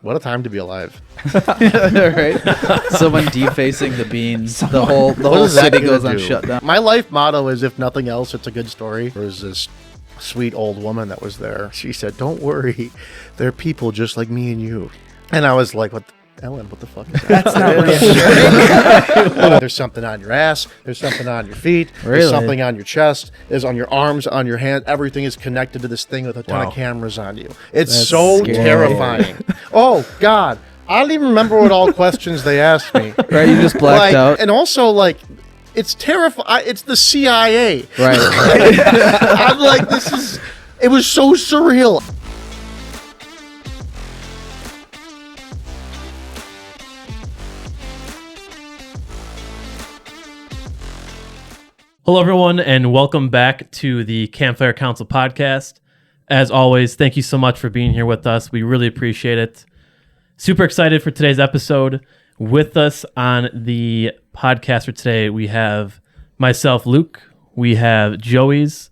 What a time to be alive. Right? Someone defacing the beans. The whole city goes on shutdown. My life motto is, if nothing else, it's a good story. There was this sweet old woman that was there. She said, "Don't worry, they're people just like me and you." And I was like, Ellen, what the fuck is that? That's not real. There's something on your ass. There's something on your feet. Really? There's something on your chest. There's on your arms, on your hand. Everything is connected to this thing with a ton of cameras on you. It's That's so scary. terrifying. Oh, God. I don't even remember what all questions they asked me. Right? You just blacked out. And also, it's terrifying. It's the CIA. Right. I'm like, it was so surreal. Hello, everyone, and welcome back to the Campfire Council podcast. As always, thank you so much for being here with us. We really appreciate it. Super excited for today's episode. With us on the podcast for today, we have myself, Luke. We have Joey's.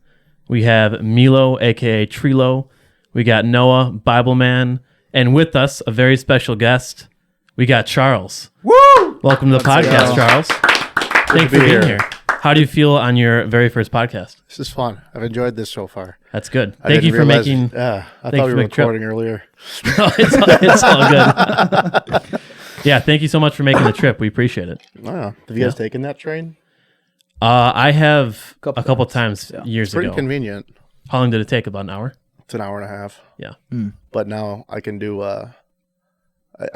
We have Milo, a.k.a. Trilo. We got Noah, Bible Man. And with us, a very special guest, we got Charles. Woo! Welcome to the podcast, Charles. Thanks for being here. How do you feel on your very first podcast? This is fun. I've enjoyed this so far. That's good. Thank you for making. I thought we were recording earlier. No, it's all good. Yeah, thank you so much for making the trip. We appreciate it. Wow. Have you guys taken that train? I have a couple times years It's pretty ago. convenient. How long did it take? About an hour? It's an hour and a half. Yeah. But now I can do. I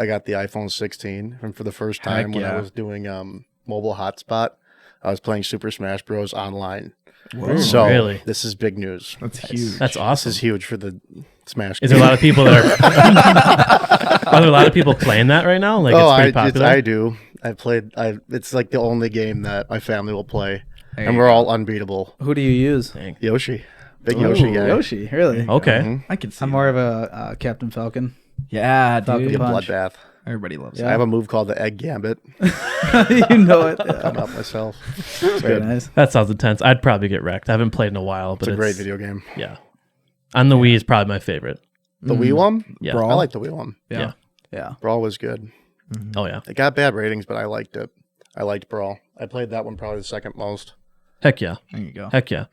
got the iPhone 16, and for the first time when I was doing mobile hotspot, I was playing Super Smash Bros. Online. Whoa. So Really? This is big news. That's huge. That's awesome. This is huge for the Smash. Is there a lot of people that are? Are there a lot of people playing that right now? Like, it's pretty popular. I do. It's like the only game that my family will play, and we're all unbeatable. Who do you use? Dang. Yoshi, big Yoshi guy. Yoshi, really? Okay. I can see I'm more of a Captain Falcon. Yeah, Falcon dude. Be a Punch. bloodbath. Everybody loves Yeah. I have a move called the Egg Gambit. You know it. Come out myself. It's very nice. That sounds intense. I'd probably get wrecked. I haven't played in a while, but It's a great video game. Yeah. On the Wii is probably my favorite. The Wii one? Yeah. I like the Wii one. Yeah. Yeah. Brawl was good. Oh, yeah. It got bad ratings, but I liked it. I liked Brawl. I played that one probably the second most. Heck yeah. There you go. Heck yeah.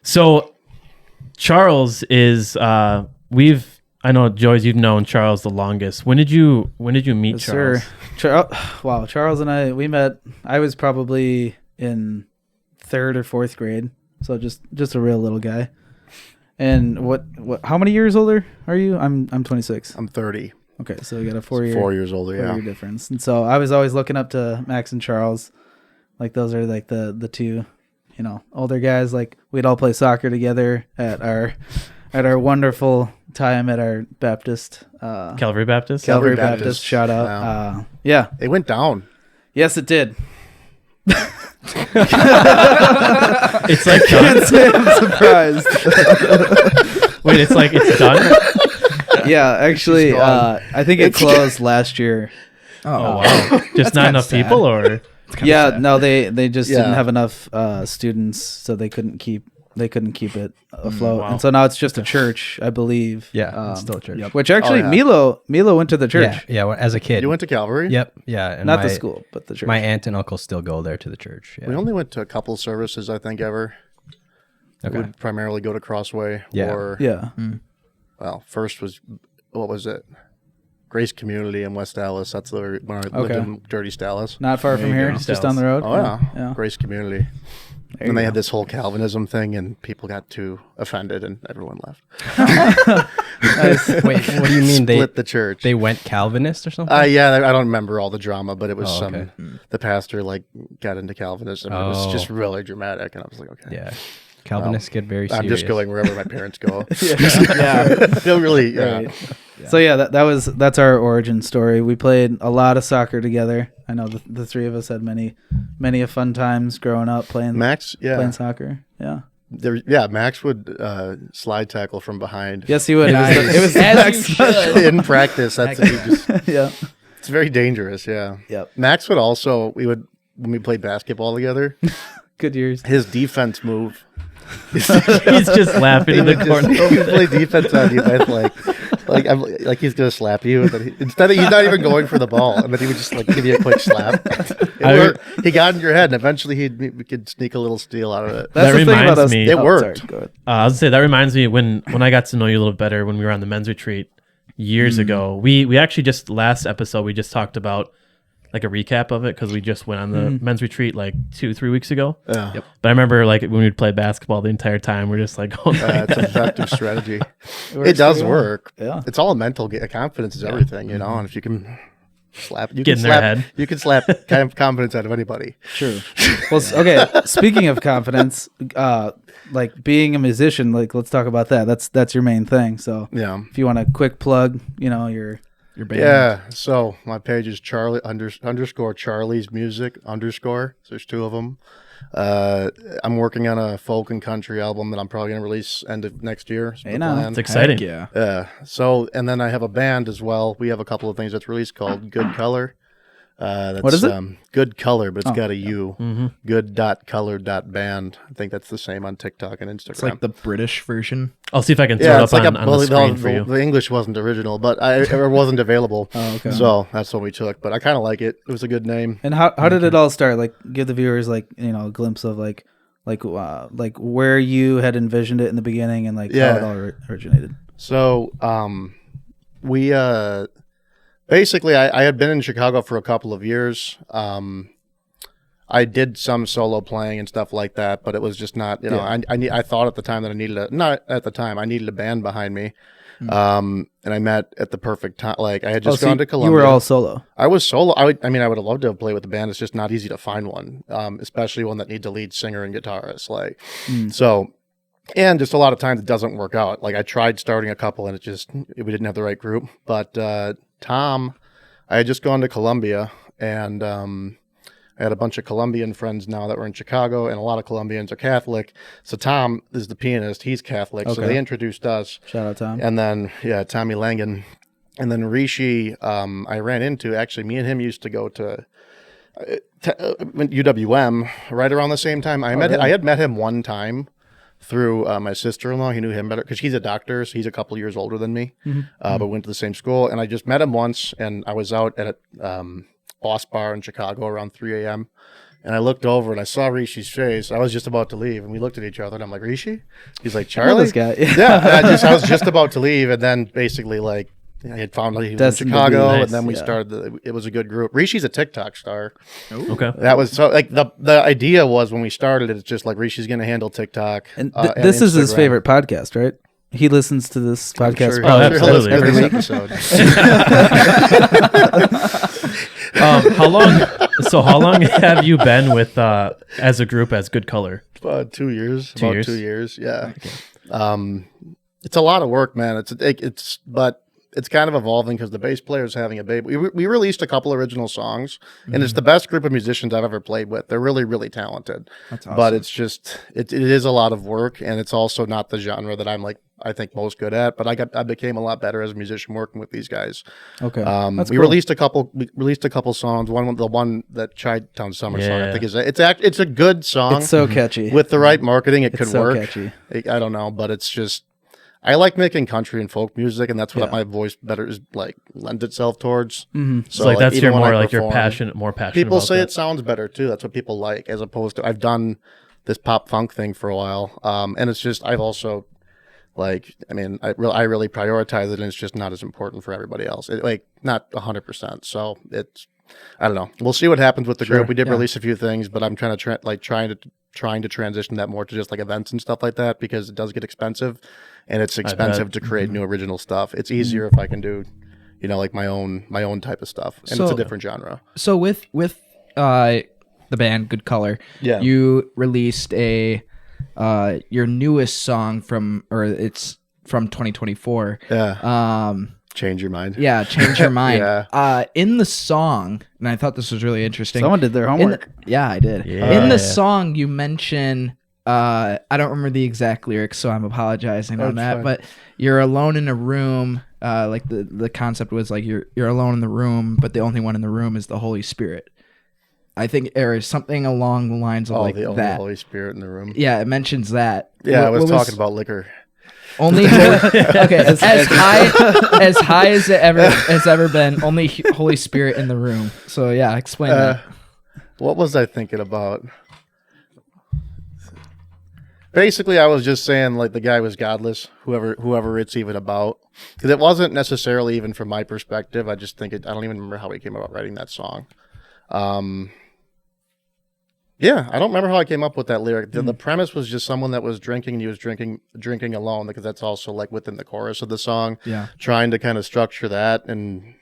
So Charles is I know, Joyce, you've known Charles the longest. When did you meet Yes, Charles? sir. Wow, Charles and we met. I was probably in 3rd or 4th grade, so just a real little guy. And what? How many years older are you? I'm 26. I'm 30. Okay, so we got a 4 year 4 years older, 4 yeah. year difference. And so I was always looking up to Max and Charles, like those are like the two, older guys. Like we'd all play soccer together at our wonderful time at our Baptist Calvary Baptist? Calvary Baptist. Baptist. Shout out. Wow. Yeah. They went down. Yes, it did. It's like done? I'm surprised. Wait, it's done? Yeah, actually, It's gone. I think it closed last year. Oh, wow. Just not enough sad. people, or? Yeah, no, they just didn't Yeah. have enough students, so they couldn't keep it afloat. Wow. And so now it's just a church, I believe. Yeah, it's still a church. Which actually, yeah. Milo went to the church. Yeah, well, as a kid. You went to Calvary? Yep, yeah. And Not the school, but the church. My aunt and uncle still go there to the church. Yeah. We only went to a couple services, I think, ever. Okay. We would primarily go to Crossway. Yeah. Or, yeah. well, first was, what was it? Grace Community in West Dallas. That's when I lived in Dirty Dallas. Not far from There you here, go. just down the road. Oh, yeah. Yeah. Grace Community. There And you they go. had this whole Calvinism thing, and people got too offended, and everyone left. Wait, what do you mean Split the church. they went Calvinist or something? Yeah, I don't remember all the drama, but it was Oh, okay. the pastor got into Calvinism. It was Oh. just really dramatic, and I was like, okay. Yeah. Calvinists get very serious. I'm just going wherever my parents go. Yeah. They'll really, Right. So yeah, that's our origin story. We played a lot of soccer together. I know the three of us had many a fun times growing up playing Max, playing soccer. Yeah. Max would slide tackle from behind. Yes, he would. Nice. It was As you should. In practice, that's he just. yeah. It's very dangerous. Yeah. Yep. Max would also. When we played basketball together, Good years. his defense move. He's just laughing in the corner. He would play defense on you. That's like like he's gonna slap you, and then instead of he's not even going for the ball, and then he would just like give you a quick slap. He got in your head, and eventually we could sneak a little steal out of it. That's That the thing about reminds us. me- It Oh, worked. sorry, go ahead. I was gonna say that reminds me when I got to know you a little better when we were on the men's retreat years ago. We actually just last episode we just talked about like a recap of it because we just went on the men's retreat like 2-3 weeks ago. Yeah, But I remember like when we would play basketball the entire time, we're just like, oh, it's an effective strategy. works It does pretty well. work. Yeah. It's all a mental. Confidence is everything, and if you can slap, you Get can in their slap. head. You can slap confidence out of anybody. True. Well, okay. Speaking of confidence, like being a musician, like let's talk about that. That's your main thing. So Yeah. if you want a quick plug, your band. Yeah, so my page is Charlie underscore Charlie's Music underscore. So there's two of them. I'm working on a folk and country album that I'm probably gonna release end of next year. Is Hey, the now. plan. it's exciting. Heck yeah. So and then I have a band as well. We have a couple of things that's released called Good Color. That's, What is it? Good Color, but it's got a U. Mm-hmm. Good.color.band. I think that's the same on TikTok and Instagram. It's like the British version. I'll see if I can throw it yeah, up it's like on the screen for you. the English wasn't original, but it wasn't available. Oh, okay. So that's what we took. But I kind of like it. It was a good name. And how did it all start? Like, give the viewers a glimpse of like where you had envisioned it in the beginning and like how it all originated. So we basically I had been in Chicago for a couple of years. I did some solo playing and stuff like that, but it was just not, I thought at the time that I needed I needed a band behind me. And I met at the perfect time. Like I had just gone to Columbia. You were all solo. I was solo. I would have loved to have played with the band. It's just not easy to find one, especially one that needs a lead singer and guitarist. Like, so, and just a lot of times it doesn't work out. Like I tried starting a couple and we didn't have the right group. But Tom, I had just gone to Columbia and I had a bunch of Colombian friends now that were in Chicago, and a lot of Colombians are Catholic. So Tom is the pianist; he's Catholic. So they introduced us. Shout out Tom. And then Tommy Langan, and then Rishi. I ran into actually. Me and him used to go to UWM right around the same time. I had met him one time through my sister-in-law. He knew him better because he's a doctor, so he's a couple years older than me. But went to the same school, and I just met him once, and I was out at a Boss Bar in Chicago around 3 a.m. And I looked over and I saw Rishi's face. I was just about to leave, and we looked at each other, and I'm like, Rishi? He's like, I know Charlie? this guy. Yeah. I was just about to leave, and then basically like I had found out he was Destined in to be. Chicago, Nice, and then we yeah. started. It was a good group. Rishi's a TikTok star. Okay. That was so like the idea was when we started. It's just like Rishi's going to handle TikTok. And and this is his Instagram. favorite podcast, right? He listens to this podcast. Sure, probably sure, absolutely. every every week. episode. How long have you been with as a group as Good Color? 2 years. 2 About years? 2 years. Yeah. It's a lot of work, man. But it's kind of evolving because the bass player is having a baby. We released a couple original songs, and it's the best group of musicians I've ever played with. They're really, really talented. That's awesome. But it's just it is a lot of work, and it's also not the genre that I'm I think most good at. But I became a lot better as a musician working with these guys. Okay. We released a couple songs. The one that Chi-Town Summer song, I Yeah. think it's a good song. It's so catchy. With the right marketing, it It's could so work. catchy. I don't know, but it's just I like making country and folk music, and that's what Yeah. my voice better is lends itself towards. Mm-hmm. So like that's even your when more I like your perform, more passionate. People about say that. it sounds better too. That's what people like, as opposed to I've done this pop funk thing for a while, and it's just I've also I really prioritize it, and it's just not as important for everybody else. Not 100%. So it's I don't know. We'll see what happens with the group. We did release a few things, but I'm trying to transition that more to just like events and stuff like that because it does get expensive, and it's expensive to create new original stuff. It's easier if I can do, like my own type of stuff, and it's a different genre. So with the band Good Color, Yeah. you released your newest song it's from 2024. Yeah. Change your mind. Yeah, Change Your Mind. Yeah. In the song, and I thought this was really interesting. Someone did their homework. Yeah, I did. Yeah. In the song, you mention, I don't remember the exact lyrics, so I'm apologizing on That's that. fine. But you're alone in a room. Like the concept was like you're alone in the room, but the only one in the room is the Holy Spirit. I think there is something along the lines of the only that. Holy Spirit in the room. Yeah, it mentions that. Yeah, I was What talking about liquor. Only okay, as high as it ever has ever been. Only Holy Spirit in the room. So yeah, explain that. What was I thinking about? Basically, I was just saying like the guy was godless. Whoever it's even about, because it wasn't necessarily even from my perspective. I just think I don't even remember how he came about writing that song. Yeah, I don't remember how I came up with that lyric. The premise was just someone that was drinking, and he was drinking alone, because that's also like within the chorus of the song. Yeah, trying to kind of structure that and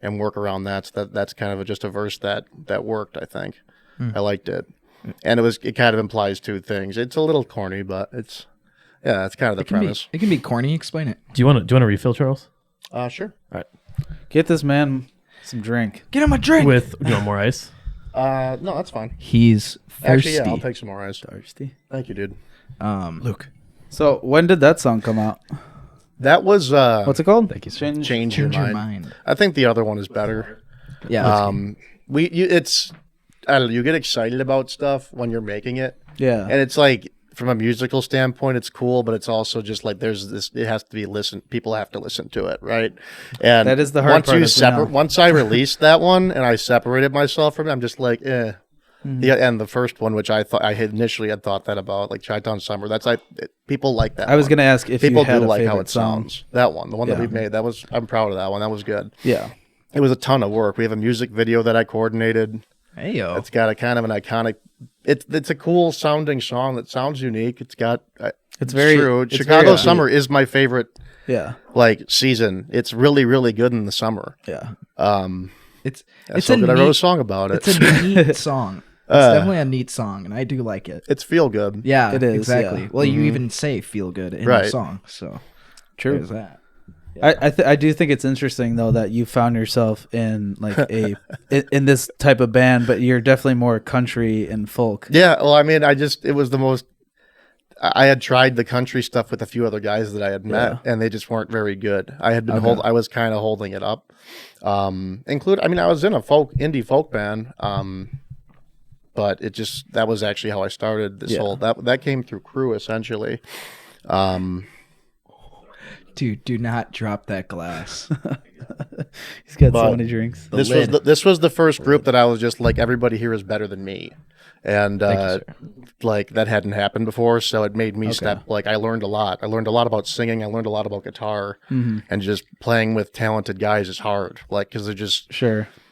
work around that. So that's kind of just a verse that worked. I think I liked it, and it kind of implies two things. It's a little corny, but it's kind of the premise. It can be corny. Explain it. Do you want to refill, Charles? Sure. All right. Get this man some drink. Get him a drink. With more ice. No, that's fine. He's thirsty. Actually, yeah, I'll take some more ice. Thirsty. Thank you, dude. Luke. So when did that song come out? That was What's it called? Thank you, sir. Change Your Mind. I think the other one is better. Yeah. I don't know, you get excited about stuff when you're making it. Yeah. And it's like, from a musical standpoint, it's cool, but it's also just like there's this. It has to be listened. People have to listen to it, right? And that is the hard part. Once I released that one and I separated myself from it, I'm just like, eh. Mm-hmm. Yeah, and the first one, which I had initially thought that about, like Chi-Town Summer. That's people like that. I was going to ask if people you had do a like how favorite it song. sounds. That one, the one that we made, I'm proud of that one. That was good. Yeah, it was a ton of work. We have a music video that I coordinated. Hey yo, it's got a kind of an iconic. It's a cool sounding song that sounds unique. It's got. It's very true. Chicago Summer is my favorite. Yeah, like season. It's really really good in the summer. Yeah. It's so good. I wrote a song about it. It's a neat song. It's definitely a neat song, and I do like it. It's feel good. Yeah, it is exactly. Yeah. Well, you even say feel good in the song, so true. There's that. Yeah. I do think it's interesting though that you found yourself in like in this type of band, but you're definitely more country and folk. Yeah, well, I mean, it was the most. I had tried the country stuff with a few other guys that I had met, and they just weren't very good. I had been I was kind of holding it up. I was in a indie folk band, but that was actually how I started this whole that came through Crew essentially. Dude, do not drop that glass. He's got so many drinks. This was the first group that I was just like, everybody here is better than me. And like that hadn't happened before, so it made me step. Like I learned a lot. I learned a lot about singing. I learned a lot about guitar, and just playing with talented guys is hard. Like because they're just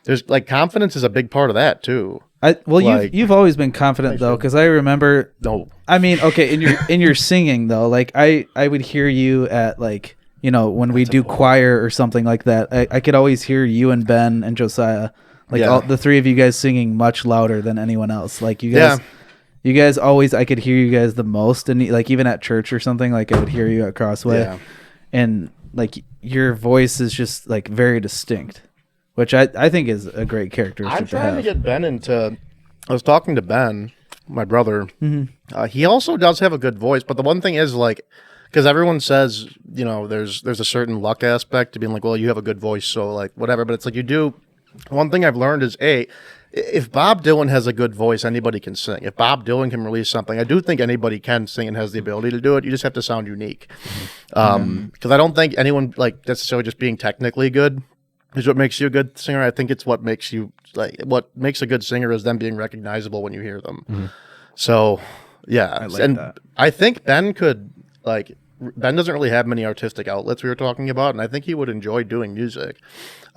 There's like confidence is a big part of that too. You've always been confident though, because I remember. No, I mean, okay, in your singing though, like I would hear you at like when we do choir or something like that. I could always hear you and Ben and Josiah. Like all the three of you guys singing much louder than anyone else. Like you guys always, I could hear you guys the most, and like even at church or something, like I would hear you at Crossway, and like your voice is just like very distinct, which I think is a great characteristic. I'm trying to get Ben into. I was talking to Ben, my brother. He also does have a good voice, but the one thing is like, because everyone says there's a certain luck aspect to being like, well, you have a good voice, so like whatever. But it's like you do. One thing I've learned is, if Bob Dylan has a good voice, anybody can sing. If Bob Dylan can release something, I do think anybody can sing and has the ability to do it. You just have to sound unique. Because I don't think anyone, like, necessarily just being technically good is what makes you a good singer. I think it's what makes you, like, what makes a good singer is them being recognizable when you hear them. So, yeah. I like that. I think Ben could, like, Ben doesn't really have many artistic outlets we were talking about, and I think he would enjoy doing music.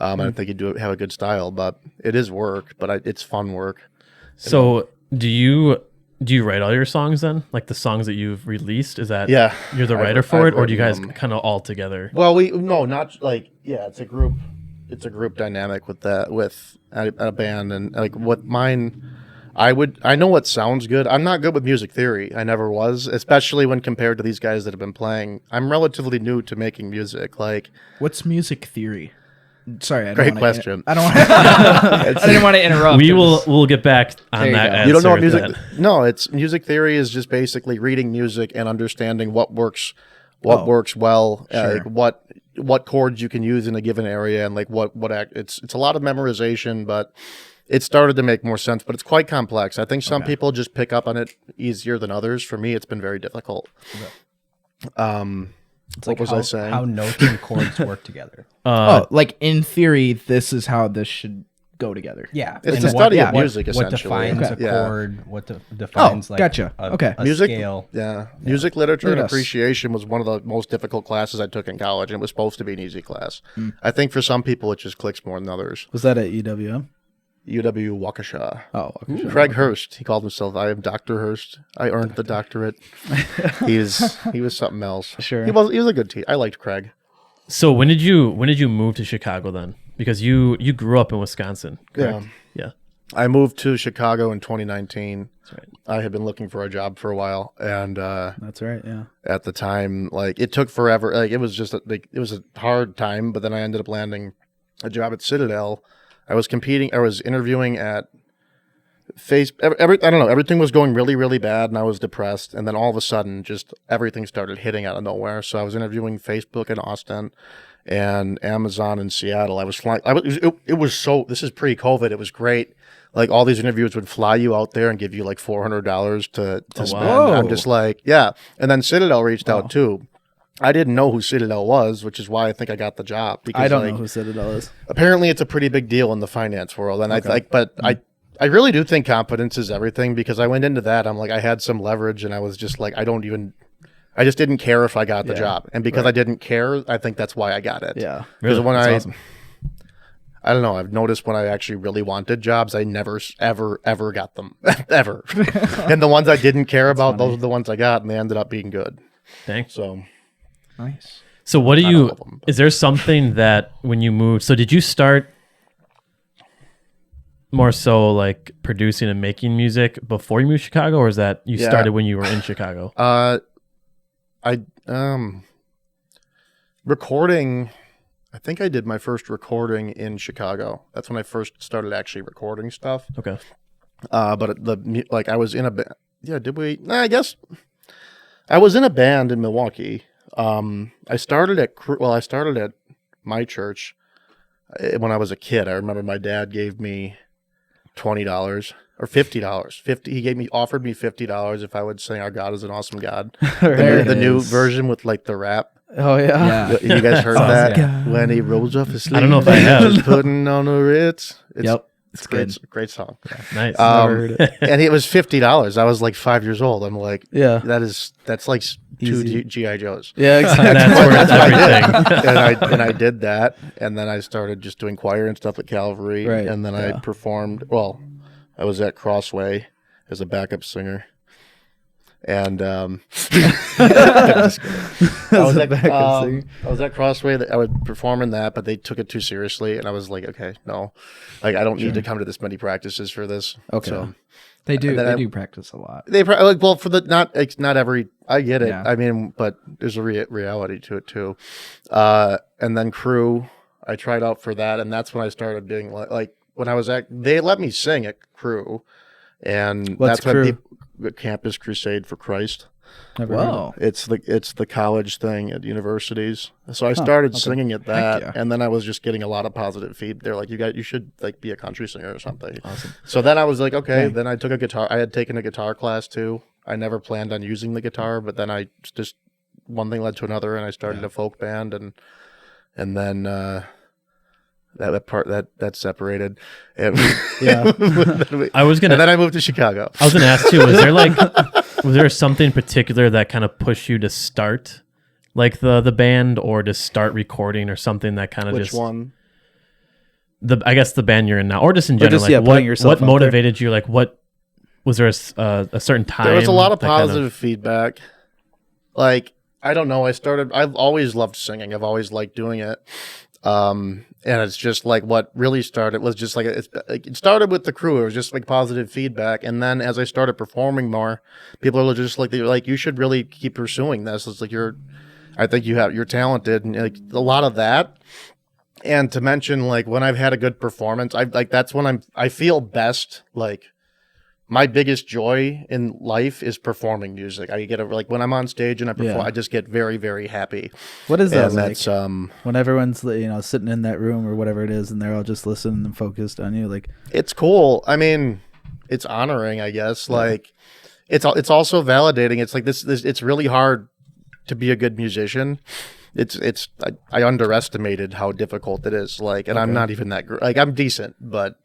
I think he'd have a good style, but it is work, but it's fun work. So do you write all your songs then? Like the songs that you've released? Is that you're the writer for it, or do you guys kind of all together? Well, it's a group. It's a group dynamic with a band, and like what mine. I know what sounds good. I'm not good with music theory. I never was, especially when compared to these guys that have been playing. I'm relatively new to making music. Like, what's music theory? Sorry, great question. I didn't want to interrupt. We'll get back on that. You don't know what music? No, it's music theory is just basically reading music and understanding what works well, what chords you can use in a given area, and like it's a lot of memorization, but it started to make more sense. But it's quite complex. I think some people just pick up on it easier than others. For me, it's been very difficult. What was I saying? How notes and chords work together. Like in theory, this is how this should go together. Yeah, It's and the study of what- music, What essentially. defines Okay. a Yeah. chord? What defines like gotcha. a, Okay. a Music, scale? yeah. Music literature Look and at us. appreciation was one of the most difficult classes I took in college, and it was supposed to be an easy class. I think for some people it just clicks more than others. Was that at UWM? UW Waukesha. Oh, okay. Craig Hurst. He called himself. I am Dr. Hurst. I earned the doctorate. he was something else. Sure. He was a good teacher. I liked Craig. So when did you move to Chicago then? Because you grew up in Wisconsin, correct? Yeah. I moved to Chicago in 2019. That's right. I had been looking for a job for a while, and That's right. Yeah. at the time, like it took forever. Like it was just it was a hard time, but then I ended up landing a job at Citadel. I was interviewing at I don't know. Everything was going really, really bad, and I was depressed. And then all of a sudden, just everything started hitting out of nowhere. So I was interviewing Facebook in Austin and Amazon in Seattle. I was flying. It was so. This is pre-COVID. It was great. Like all these interviews would fly you out there and give you like $400 to spend. wow. I'm just like, yeah. And then Citadel reached out too. I didn't know who Citadel was, which is why I think I got the job. Because I don't know who Citadel is. apparently it's a pretty big deal in the finance world, and I really do think confidence is everything, because I went into that, I'm like, I had some leverage, and I was just like, I just didn't care if I got the job, and because I didn't care, I think that's why I got it. Yeah. Because Really? when That's awesome. I don't know, I've noticed when I actually really wanted jobs, I never ever got them ever, and the ones I didn't care about, those are the ones I got, and they ended up being good. Dang. So Nice. So what do Not you? all of them, but- Is there something that when you moved? So did you start more so like producing and making music before you moved to Chicago, or is that you Yeah. started when you were in Chicago? Recording. I think I did my first recording in Chicago. That's when I first started actually recording stuff. Okay. But I was in a band. Yeah, did we? Nah, I guess I was in a band in Milwaukee. I started at my church when I was a kid. I remember my dad gave me $20 or $50. He offered me $50 if I would sing "Our God Is an Awesome God," the new version with like the rap. Oh yeah. You guys heard Awesome. that? When he rolls off his sleeve, I don't know if I have. he's putting on a Ritz. It's Great song. Nice. heard it. And it was $50. I was like 5 years old. I'm like, Yeah. that's like two Easy. GI Joes. Yeah. Exactly. That's worth everything. and I did that, and then I started just doing choir and stuff at Calvary, Right, and then I performed. Well, I was at Crossway as a backup singer, and just kidding. I was at Crossway. I would perform in that, but they took it too seriously, and I was like, okay, no, like I don't need to come to this many practices for this. Okay. So, They do. And then They I- do practice a lot. they like, well, for the not every. I get it. Yeah. I mean, but there's a reality to it too. And then Crew, I tried out for that, and that's when I started doing like when I was they let me sing at Crew, and What's that's when Crew? Campus Crusade for Christ. Never heard of Whoa. It's the college thing at universities. So I started singing at that, yeah. and then I was just getting a lot of positive feedback. They're like, you should like be a country singer or something. Awesome. So then I was like, okay. Then I took a guitar. I had taken a guitar class too. I never planned on using the guitar, but then I just one thing led to another, and I started a folk band, and then that separated. And Yeah. I was and gonna. then I moved to Chicago. I was gonna ask too. Was there something particular that kind of pushed you to start, like the band, or to start recording, or something that kind of Which just one? I guess the band you're in now, or just in general, just, like yeah, putting yourself what out there. motivated you? Like what was there a certain time? There was a lot of that kind positive feedback. Like, I don't know. I've always loved singing. I've always liked doing it. And it's just like what really started was just like it started with the Crew. It was just like positive feedback, and then as I started performing more, people are just like, they're like, you should really keep pursuing this. It's like I think you're talented, and like a lot of that. And to mention, like when I've had a good performance, that's when I feel best. Like my biggest joy in life is performing music. I get like when I'm on stage and I perform, Yeah. I just get very, very happy. What is that And like? that's When everyone's sitting in that room or whatever it is, and they're all just listening and focused on you, like it's cool. I mean, it's honoring, I guess. Like it's also validating. It's like this it's really hard to be a good musician, I underestimated how difficult it is. Like, and I'm not even that like I'm decent, but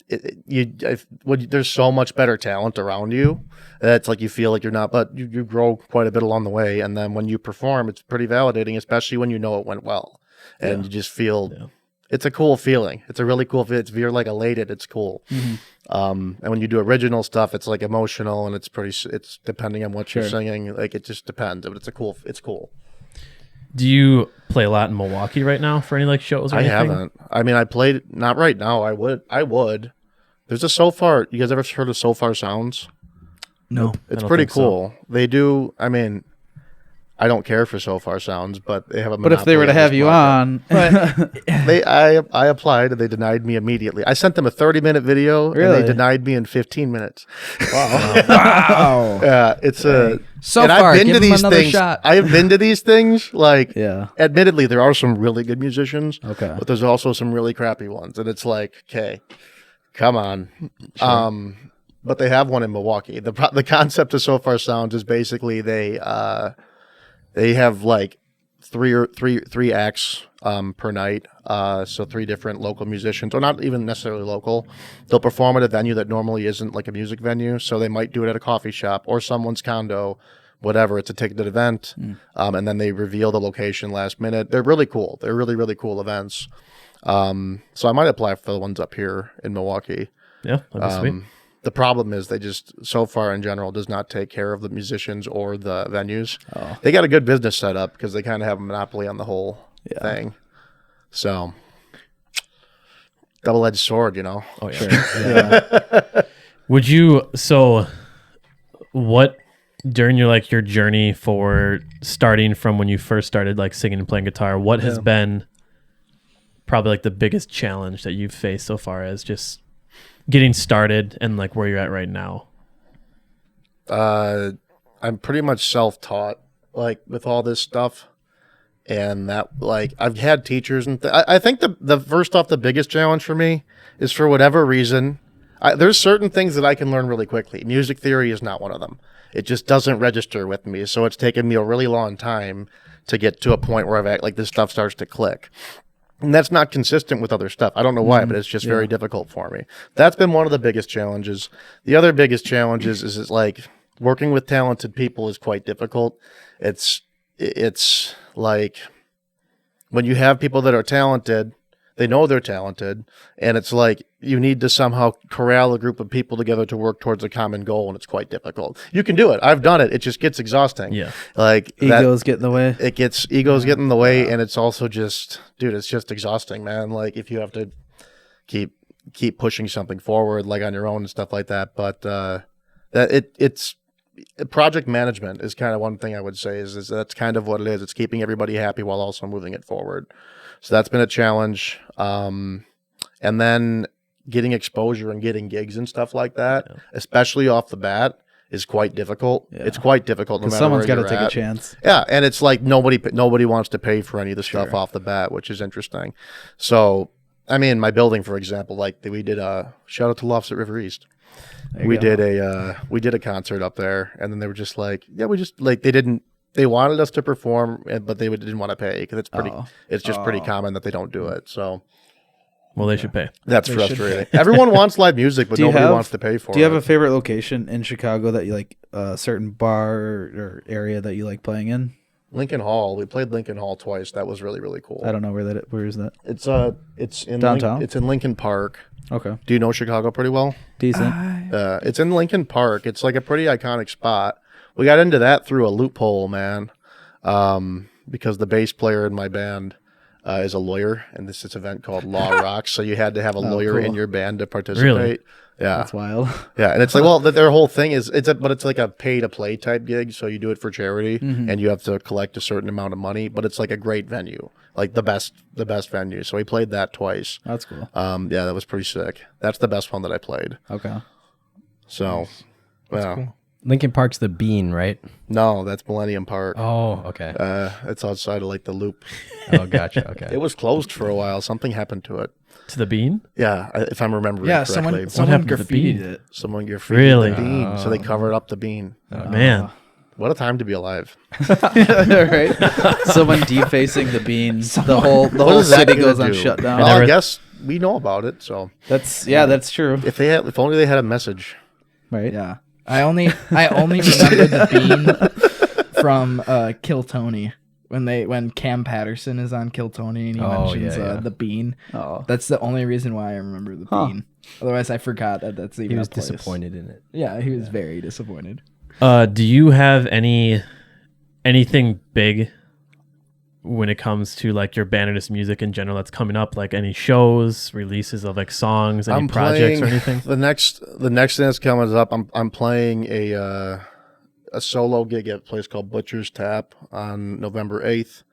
there's so much better talent around you that's like you feel like you're not, but you grow quite a bit along the way, and then when you perform, it's pretty validating, especially when you know it went well, and you just feel it's a cool feeling. It's a really cool. If you're like elated, it's cool. And when you do original stuff, it's like emotional, and it's depending on what you're singing. Like it just depends, but it's cool. Do you play a lot in Milwaukee right now for any like shows or anything? Haven't. I mean, I played not right now. I would. There's a Sofar. You guys ever heard of Sofar Sounds? No. It's pretty cool. They do. I mean, I don't care for Sofar Sounds, but they have a. But if they were to have you on, I applied and they denied me immediately. I sent them a 30-minute video and they denied me in 15 minutes. Wow. Yeah, it's a. So and far, I've been give to them these another things. shot. I have been to these things. Like, yeah. admittedly, there are some really good musicians. Okay. But there's also some really crappy ones, and it's like, okay, come on. Sure. But they have one in Milwaukee. The concept of Sofar Sounds is basically they have like three acts per night. So 3 different local musicians, or not even necessarily local. They'll perform at a venue that normally isn't like a music venue. So they might do it at a coffee shop or someone's condo, whatever. It's a ticketed event. And then they reveal the location last minute. They're really cool. They're really, really cool events. So I might apply for the ones up here in Milwaukee. Yeah, that'd be sweet. The problem is they just, so far in general, does not take care of the musicians or the venues. Oh. They got a good business set up because they kind of have a monopoly on the whole thing. So, double-edged sword, you know? Oh, yeah. Would you, what, during your journey for starting from when you first started like singing and playing guitar, what has been probably like the biggest challenge that you've faced so far as just getting started and like where you're at right now? I'm pretty much self-taught, like with all this stuff, and that like I've had teachers, and I think the first off, the biggest challenge for me is for whatever reason, there's certain things that I can learn really quickly. Music theory is not one of them. It just doesn't register with me, so it's taken me a really long time to get to a point where I've like this stuff starts to click. And that's not consistent with other stuff. I don't know why, but it's just very difficult for me. That's been one of the biggest challenges. The other biggest challenges is like working with talented people is quite difficult. It's like when you have people that are talented, they know they're talented, and it's like you need to somehow corral a group of people together to work towards a common goal, and it's quite difficult. You can do it. I've done it. It just gets exhausting. Yeah. Like egos get in the way. Egos get in the way, and it's also just, dude, it's just exhausting, man. Like if you have to keep pushing something forward, like on your own and stuff like that. But it's project management is kind of one thing I would say is that's kind of what it is. It's keeping everybody happy while also moving it forward. So that's been a challenge. And then getting exposure and getting gigs and stuff like that, especially off the bat, is quite difficult. Yeah. It's quite difficult. No matter someone's got to take a chance. Yeah, and it's like nobody wants to pay for any of the stuff off the bat, which is interesting. So, I mean, my building, for example, like we did a shout out to Lofts at River East. We did a concert up there, and then they were just like, they wanted us to perform, but they didn't want to pay because it's just pretty common that they don't do it. So, well, they should pay. That's frustrating. Everyone wants live music, but nobody wants to pay for it. Do you have a favorite location in Chicago that you like, a certain bar or area that you like playing in? Lincoln Hall. We played Lincoln Hall twice. That was really, really cool. I don't know where is that? It's in downtown. It's in Lincoln Park. Okay. Do you know Chicago pretty well? Decent. It's in Lincoln Park. It's like a pretty iconic spot. We got into that through a loophole, man, because the bass player in my band is a lawyer, and this event called Law Rocks, so you had to have a lawyer in your band to participate. Really? Yeah, that's wild. Yeah, and it's like, well, their whole thing is but it's like a pay-to-play type gig, so you do it for charity, and you have to collect a certain amount of money, but it's like a great venue, like the best venue. So we played that twice. That's cool. Yeah, that was pretty sick. That's the best one that I played. Okay. So, yeah. Cool. Lincoln Park's the Bean, right? No, that's Millennium Park. Oh, okay. It's outside of like the Loop. Oh, gotcha. Okay. It was closed for a while. Something happened to it. To the Bean? Yeah, if I'm remembering correctly. Someone happened to the graffitied Bean? it. Someone graffitied Really? the Bean, so they covered up the Bean. Man. What a time to be alive. Right? Someone defacing the beans. The whole is that city gonna goes on do? shutdown. Well, I never- guess we know about it. So That's true. if only they had a message. Right? Yeah. I only remember the bean from Kill Tony when Cam Patterson is on Kill Tony and he mentions the bean. Oh. That's the only reason why I remember the bean. Otherwise, I forgot that's even. He was a place. disappointed in it. Yeah, he was very disappointed. Do you have anything big when it comes to like your band or just music in general that's coming up? Like any shows, releases of like songs, any projects or anything? The next thing that's coming up, I'm playing a solo gig at a place called Butcher's Tap on November 8th.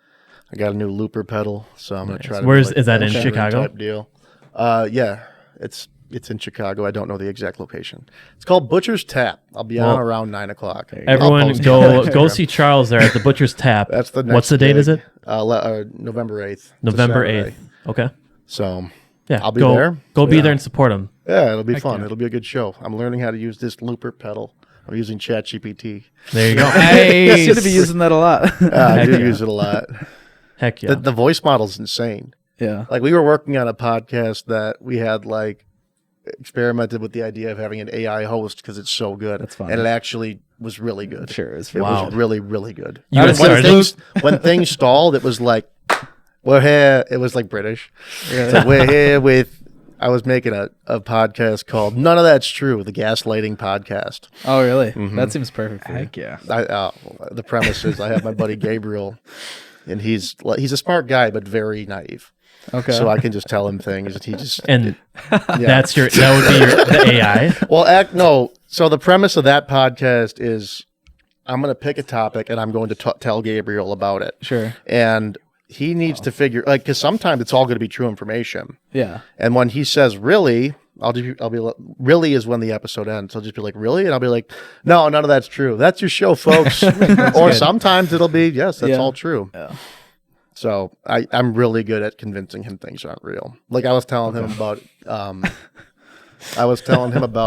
I got a new looper pedal, so I'm gonna try to. Is that in Chicago? Type deal. Yeah, it's in Chicago. I don't know the exact location. It's called Butcher's Tap. I'll be on around 9:00. Everyone I'll post go it on Instagram. see Charles there at the Butcher's Tap. That's the next What's the date? gig. Is it November 8th? It's a November Saturday. 8th? Okay. So Yeah, I'll be there. Go be Yeah. there and support him. yeah, it'll be fun. yeah. It'll be a good show. I'm learning how to use this looper pedal. I'm using ChatGPT. There you go. You seem to be using that a lot. I do yeah. use it a lot. Heck yeah. The voice model's insane. Yeah. Like we were working on a podcast that we had like experimented with the idea of having an AI host because it's so good. That's fun. And it actually was really good. Sure. It's It Wow. was really, really good. You had started? When things stalled, it was like, we're here. It was like British. It's like, we're here with, I was making a podcast called None of That's True, the gaslighting podcast. Oh, really? That seems perfect for you. Heck yeah. The premise is I have my buddy Gabriel, and he's a smart guy, but very naive. Okay. So I can just tell him things, and he just and yeah. that would be the AI. Well, no. So the premise of that podcast is I'm going to pick a topic and I'm going to tell Gabriel about it. Sure. And he needs to figure, like, because sometimes it's all going to be true information. Yeah. And when he says really, I'll be like, really is when the episode ends. I'll just be like, really? And I'll be like, no, none of that's true. That's your show, folks. Or sometimes it'll be, yes, that's all true. Yeah. So I'm really good at convincing him things aren't real. Like I was telling him about,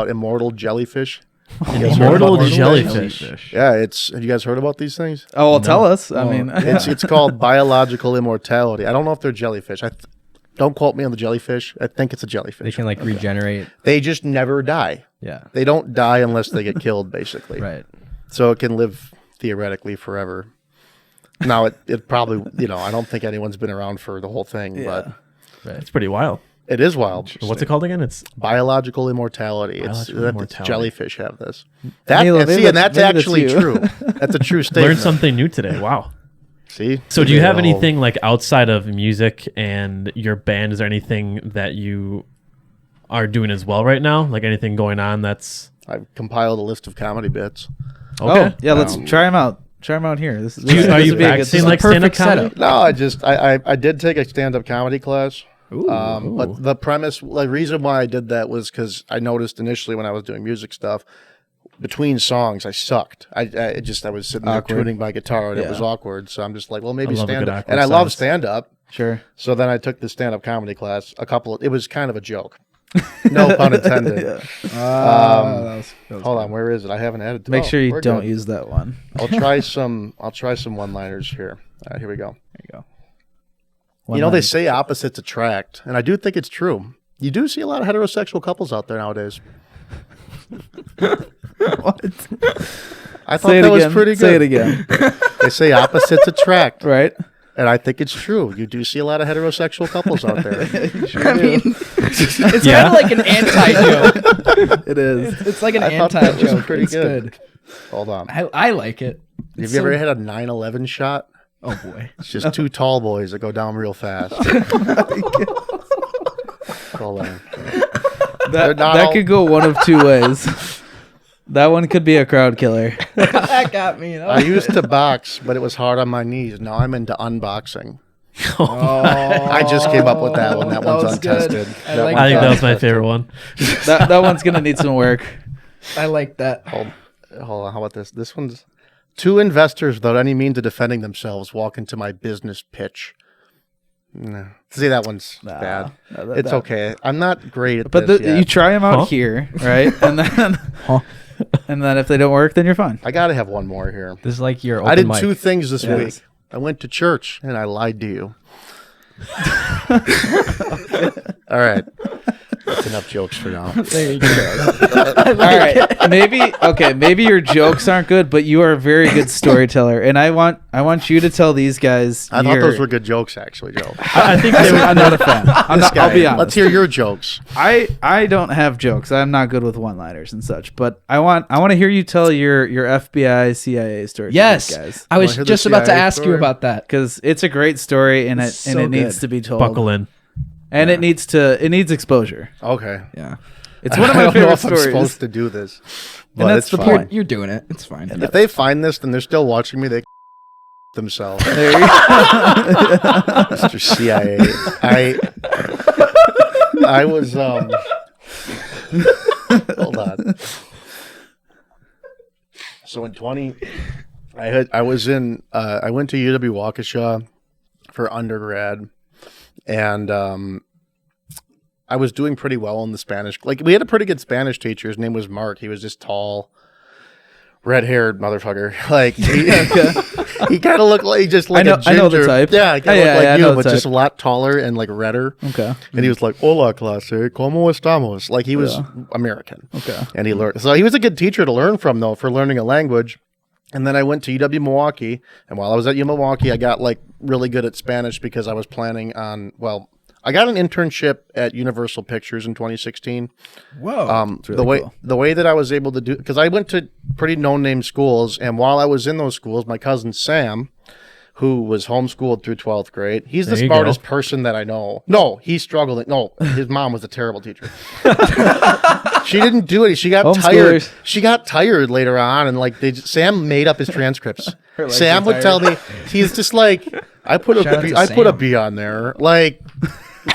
immortal jellyfish. You guys heard Immortal about jellyfish. Yeah, have you guys heard about these things? Oh, well, tell us. I mean, It's called biological immortality. I don't know if they're jellyfish. Don't quote me on the jellyfish. I think it's a They jellyfish. can like regenerate. They just never die. Yeah. They don't die unless they get killed, basically. Right. So it can live theoretically forever. Now it probably, I don't think anyone's been around for the whole thing, but It's pretty wild. it is wild. What's it called again? It's Biological immortality. Biological immortality. Jellyfish have this. Maybe And that's that's actually you. true. That's a true statement. learned something new today. Wow. See? So do you have The whole- anything like outside of music and your band? Is there anything that you are doing as well right now? Like anything going on that's I've compiled a list of comedy bits. okay? Oh, yeah, let's try them out. Try them out here. This is Are you would be a good- practicing like perfect stand-up comedy? No, I did take a stand-up comedy class. But the premise, the reason why I did that was because I noticed initially when I was doing music stuff, between songs, I sucked. I was sitting there tuning my guitar and it was awkward. So I'm just like, well, maybe I love a good stand-up. awkward And I love silence. stand-up. Sure. So then I took the stand-up comedy class. It was kind of a joke. No pun intended. That was Hold on, where is it? I haven't added. Make sure you we're don't good. use that one. I'll try some one-liners here. All right, here we go. There you go. They say opposites attract, and I do think it's true. You do see a lot of heterosexual couples out there nowadays. What? I thought Say it that was again. pretty good. Say it again. They say opposites attract, Right? and I think it's true. You do see a lot of heterosexual couples out there. I mean, it's kind of like an anti-joke. It is. It's like an I thought that was anti-joke. pretty It's good. Hold on. I like it. Have you ever had a 9/11 shot? Oh boy. It's just two tall boys that go down real fast. Hold on. That not all- could go one of two ways. That one could be a crowd killer. That got me. I used to box, but it was hard on my knees. Now I'm into unboxing. I just came up with that one. That one's was good. untested. I like I think that was my untested. favorite one. That one's gonna need some work. I like that. Hold on. How about this? This one's two investors without any means of defending themselves walk into my business pitch. No. See, that one's bad. No, It's okay. I'm not great at But this yet. you try them out Huh? here, right? And then And then if they don't work, then you're fine. I got to have one more here. This is like your open I did mic. 2 things this Yes. week. I went to church and I lied to you. All right. That's enough jokes for now. There you go. All right. Maybe your jokes aren't good, but you are a very good storyteller. And I want you to tell these guys. I thought those were good jokes, actually, Joe. I think they were. I'm not a fan. I'll be honest. Let's hear your jokes. I don't have jokes. I'm not good with one-liners and such. But I want to hear you tell your FBI CIA story. to Yes, these guys. I was Wanna hear the just about to CIA ask you story? about that. Because it's a great story and It's it so needs good. to be told. Buckle in. And it needs exposure. Okay. Yeah, It's one of I my don't know favorite if I'm stories. supposed to do this. But that's it's the fine. point. you're doing it. It's fine. If they find this, then they're still watching me. They themselves. There you go. Mr. CIA. I was hold on. So in 20 I went to UW Waukesha for undergrad, and I was doing pretty well in the Spanish. Like, we had a pretty good Spanish teacher. His name was Mark. He was just tall, red-haired motherfucker. Like, he kind of looked like just like a ginger. I know the type. Yeah, he kind of Yeah, looked I like know you, the but just a type. lot taller and like redder. Okay. And he was like, "Hola, clase, ¿cómo estamos?" Like, he was American. Okay. And he learned. So he was a good teacher to learn from, though, for learning a language. And then I went to UW Milwaukee, and while I was at UW Milwaukee, I got like really good at Spanish because I was planning on, well, I got an internship at Universal Pictures in 2016. Whoa. The way that I was able to do, because I went to pretty no-name schools, and while I was in those schools, my cousin Sam, who was homeschooled through 12th grade, he's the There you smartest go. person that I know. No, he struggled. No, his mom was a terrible teacher. She didn't do it. She got tired. Homeschoolers. She got tired later on, and like Sam made up his transcripts. Sam would tell me, he's just like, I put Shout out a to I put a Sam. B on there, like.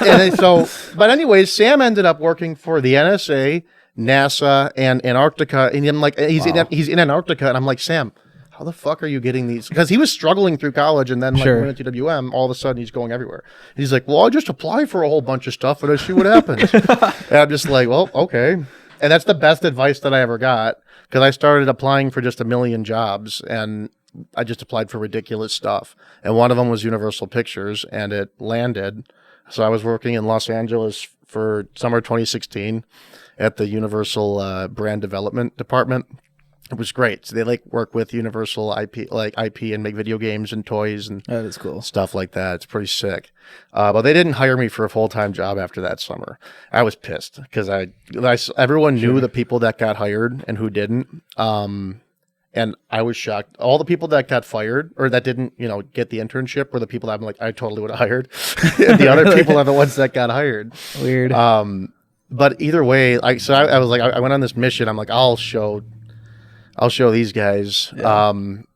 And then but anyways, Sam ended up working for the NSA, NASA, and Antarctica. And I'm like, he's in Antarctica, and I'm like, Sam, how the fuck are you getting these? Because he was struggling through college, and then like Sure. went to WM. All of a sudden, he's going everywhere. And he's like, well, I just apply for a whole bunch of stuff, and I see what happens. And I'm just like, well, okay. And that's the best advice that I ever got, because I started applying for just a million jobs, and I just applied for ridiculous stuff. And one of them was Universal Pictures, and it landed. So I was working in Los Angeles for summer 2016 at the Universal brand development department. It was great. So they like work with Universal IP and make video games and toys and That is cool. stuff like that. It's pretty sick. But they didn't hire me for a full-time job after that summer. I was pissed because everyone knew the people that got hired and who didn't. And I was shocked. All the people that got fired or that didn't, get the internship were the people that I'm like, I totally would have hired. And the other people are the ones that got hired. Weird. But either way, I was like, I went on this mission. I'm like, I'll show these guys. Yeah. And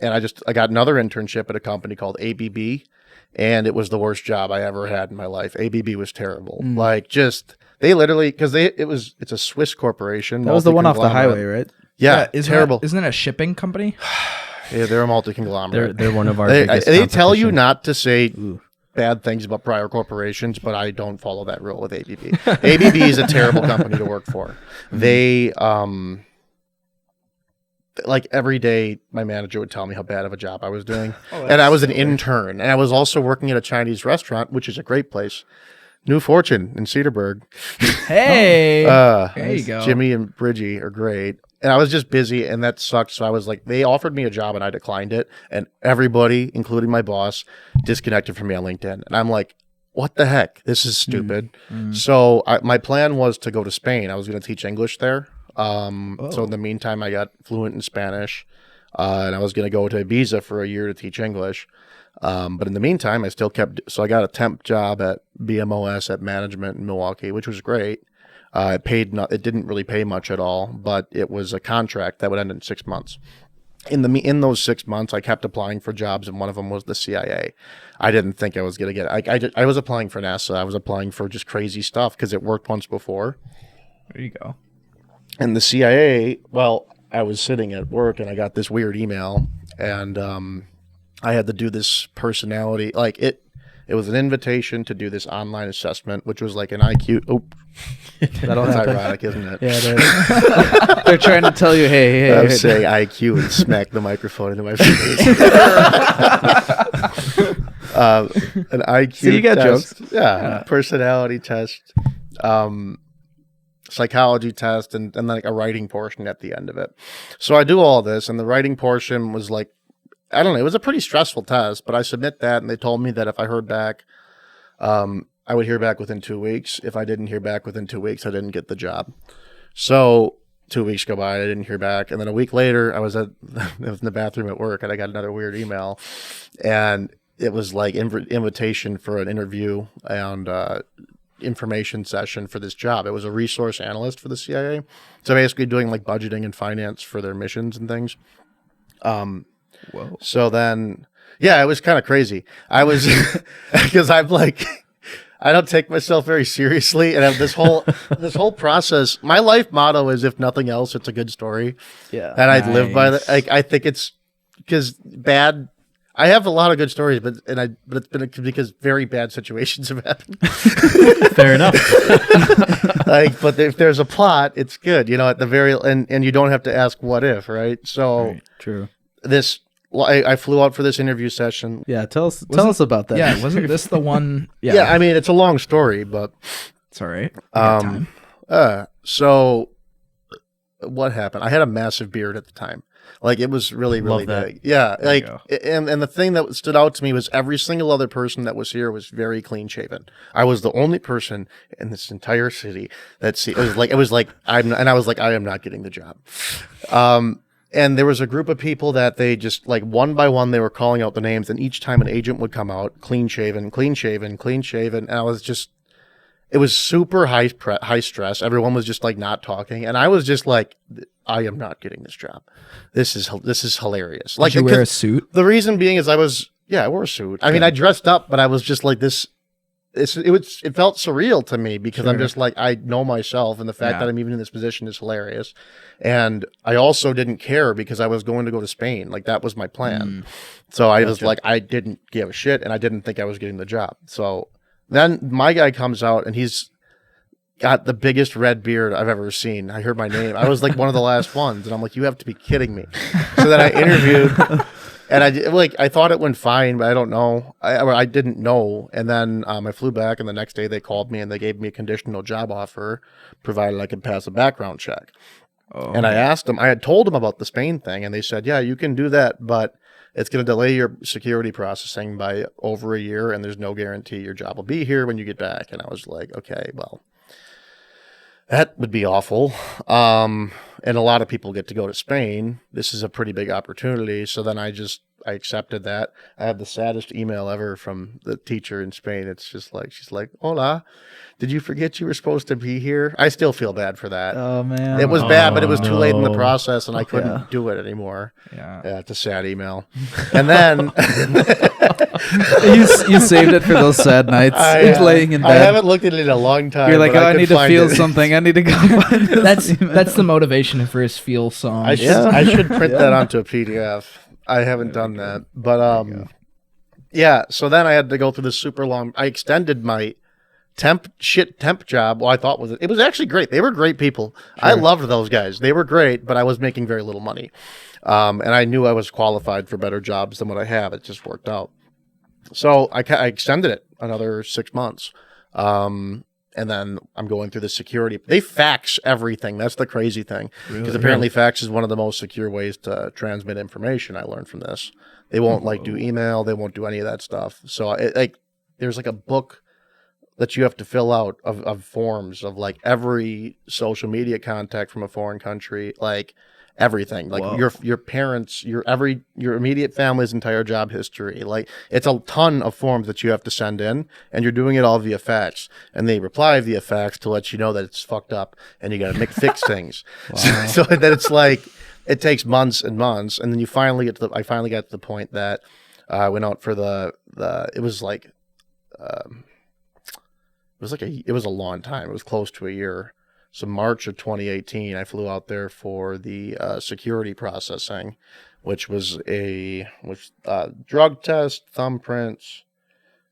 I got another internship at a company called ABB, and it was the worst job I ever had in my life. ABB was terrible. Like, just they literally, because it's a Swiss corporation. That was the one off the multi-conglomerate. highway, right? Yeah, terrible. Isn't it a shipping company? Yeah, they're a multi-conglomerate. They're one of our They biggest tell you competition. not to say bad things about prior corporations, but I don't follow that rule with ABB. ABB is a terrible company to work for. They like every day my manager would tell me how bad of a job I was doing. And I was an intern, and I was also working at a Chinese restaurant, which is a great place. New Fortune in Cedarburg. Hey, there you go. Jimmy and Bridgie are great. And I was just busy, and that sucked. So I was like, they offered me a job, and I declined it. And everybody, including my boss, disconnected from me on LinkedIn. And I'm like, what the heck? This is stupid. So my plan was to go to Spain. I was going to teach English there. So in the meantime, I got fluent in Spanish. And I was going to go to Ibiza for a year to teach English. But in the meantime, I still so I got a temp job at BMOS at management in Milwaukee, which was great. It didn't really pay much at all, but it was a contract that would end in 6 months. In those 6 months, I kept applying for jobs, and one of them was the CIA. I didn't think I was going to get it. I was applying for NASA. I was applying for just crazy stuff because it worked once before. There you go. And the CIA, well, I was sitting at work, and I got this weird email, and I had to do this personality. Like, it It was an invitation to do this online assessment, which was like an IQ. Oh, That'll that's happen. ironic, isn't it? Yeah, it is. They're trying to tell you, hey. I would say IQ and smack the microphone into my face. An IQ So you got test. jokes. Yeah, personality test, psychology test, and then like a writing portion at the end of it. So I do all this, and the writing portion was like, I don't know, it was a pretty stressful test, but I submit that, and they told me that if I heard back, I would hear back within 2 weeks. If I didn't hear back within 2 weeks, I didn't get the job. So 2 weeks go by, I didn't hear back, and then a week later, I was in the bathroom at work, and I got another weird email, and it was like invitation for an interview and information session for this job. It was a resource analyst for the CIA, so basically doing like budgeting and finance for their missions and things. Whoa. So then, yeah, it was kind of crazy. I was, because I'm like, I don't take myself very seriously, and this whole process. My life motto is, if nothing else, it's a good story. Yeah. And I live by that. Nice. Like, I think it's because bad. I have a lot of good stories, but it's been because very bad situations have happened. Fair enough. Like, but if there's a plot, it's good. You know, at the very and you don't have to ask what if, right? So Right. True. I flew out for this interview session. Yeah, tell us about that. Yeah, wasn't this the one? Yeah, I mean, it's a long story, but it's all right. We got time. So what happened? I had a massive beard at the time. Like, it was really, really Love that. big. Yeah. There you Like, and the thing that stood out to me was every single other person that was here was very clean shaven. I was the only person in this entire city it was like, I am not getting the job. And there was a group of people that they just, like, one by one, they were calling out the names, and each time an agent would come out, clean shaven, clean shaven, clean shaven. And I was just, it was super high stress. Everyone was just like not talking, and I was just like, I am not getting this job. This is hilarious. Like, Did you wear a suit? The reason being is I wore a suit. I mean, I dressed up, but I was just like this. It felt surreal to me because I'm just like, I know myself, and the fact that I'm even in this position is hilarious. And I also didn't care because I was going to go to Spain. Like, that was my plan. So I was like, I didn't give a shit, and I didn't think I was getting the job. So then my guy comes out, and he's got the biggest red beard I've ever seen. I heard my name. I was like one of the last ones, and I'm like, you have to be kidding me. So then I interviewed, and I thought it went fine, but I don't know. I didn't know. And then I flew back, and the next day they called me, and they gave me a conditional job offer, provided I could pass a background check. Oh. And I asked them, I had told them about the Spain thing, and they said, yeah, you can do that, but it's going to delay your security processing by over a year, and there's no guarantee your job will be here when you get back. And I was like, okay, well, that would be awful. And a lot of people get to go to Spain. This is a pretty big opportunity. So then I accepted that. I have the saddest email ever from the teacher in Spain. It's just like, she's like, hola, did you forget you were supposed to be here? I still feel bad for that. Oh man. It was bad, but it was too late in the no. process, and I couldn't do it anymore. Yeah. Yeah, it's a sad email. And then you saved it for those sad nights. Laying in I bed. haven't looked at it in a long time. You're like, but oh, I could need to find feel it. something. I need to go find this email. That's the motivation for his feel song. I should print that onto a PDF. I haven't done that, but yeah. So then I had to go through this super long. I extended my temp job. Well, I thought it was actually great. They were great people. I loved those guys. They were great, but I was making very little money, and I knew I was qualified for better jobs than what I have. It just worked out. So I extended it another 6 months. And then I'm going through the security. They fax everything. That's the crazy thing. Because apparently fax is one of the most secure ways to transmit information. I learned from this. They won't do email. They won't do any of that stuff. So there's like a book that you have to fill out of forms of like every social media contact from a foreign country, like everything, like your parents, your immediate family's entire job history. Like, it's a ton of forms that you have to send in, and you're doing it all via fax, and they reply via fax to let you know that it's fucked up and you got to fix things. So then it's like, it takes months and months. And then I finally got to the point that I went out for it was a long time. It was close to a year. So March of 2018, I flew out there for the security processing, which was drug test, thumbprints,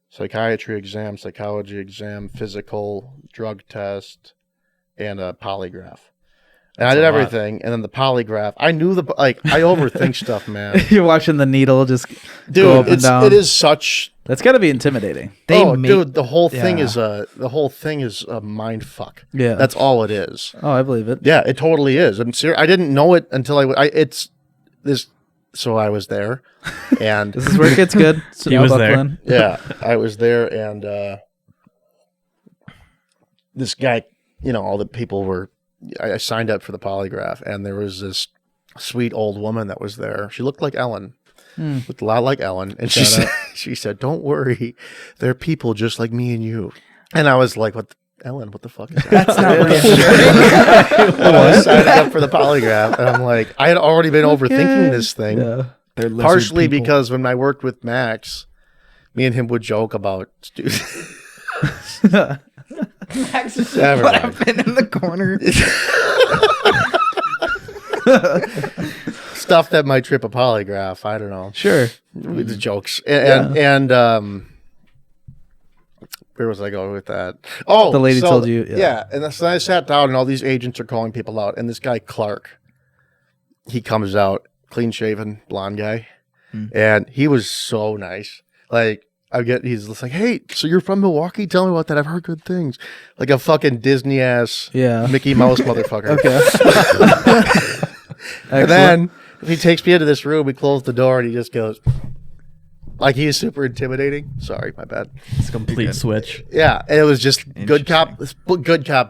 psychiatry exam, psychology exam, physical, drug test, and a polygraph. And I did everything, and then the polygraph. I knew I overthink stuff, man. You're watching the needle just go up and down. It is such. That's got to be intimidating. Dude, the whole thing is a mind fuck. Yeah, that's all it is. Oh, I believe it. Yeah, it totally is. I'm serious. I didn't know it until So I was there, and this is where it gets good. So he was there. Yeah, I was there, and this guy, all the people were. I signed up for the polygraph, and there was this sweet old woman that was there. She looked like Ellen, looked a lot like Ellen, and she said, "Don't worry, they're people just like me and you." And I was like, "What, Ellen? What the fuck is that?" That's not I was signing up for the polygraph, and I'm like, I had already been overthinking this thing. Yeah. They're lizard Partially people. because when I worked with Max, me and him would joke about Max is Never what mind. I've been in the corner. stuff that might trip a polygraph. I don't know. Sure. The jokes. And where was I going with that? Oh, The lady told you, Yeah. And so I sat down, and all these agents are calling people out. And this guy, Clark, he comes out, clean shaven, blonde guy. And he was so nice. Like, he's just like, "Hey, so you're from Milwaukee? Tell me about that. I've heard good things." Like a fucking Disney ass Mickey Mouse motherfucker. Okay. And then he takes me into this room, we close the door, and he just goes, like, he's super intimidating. Sorry, my bad. It's a complete switch. Yeah, and it was just good cop,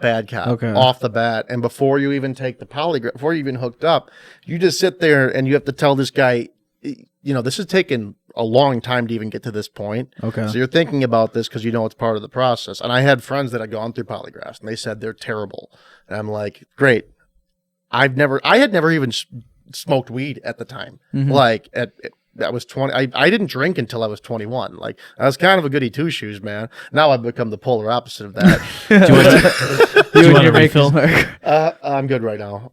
bad cop, Okay. off the bat. And before you even take the polygraph, before you even hooked up, you just sit there and you have to tell this guy, this has taken a long time to even get to this point. Okay. So you're thinking about this because it's part of the process. And I had friends that had gone through polygraphs, and they said they're terrible. And I'm like, great. I had never even smoked weed at the time. Like I was 20. I didn't drink until I was 21. Like, I was kind of a goody two shoes, man. Now I've become the polar opposite of that. Do you want a refill? I'm good right now.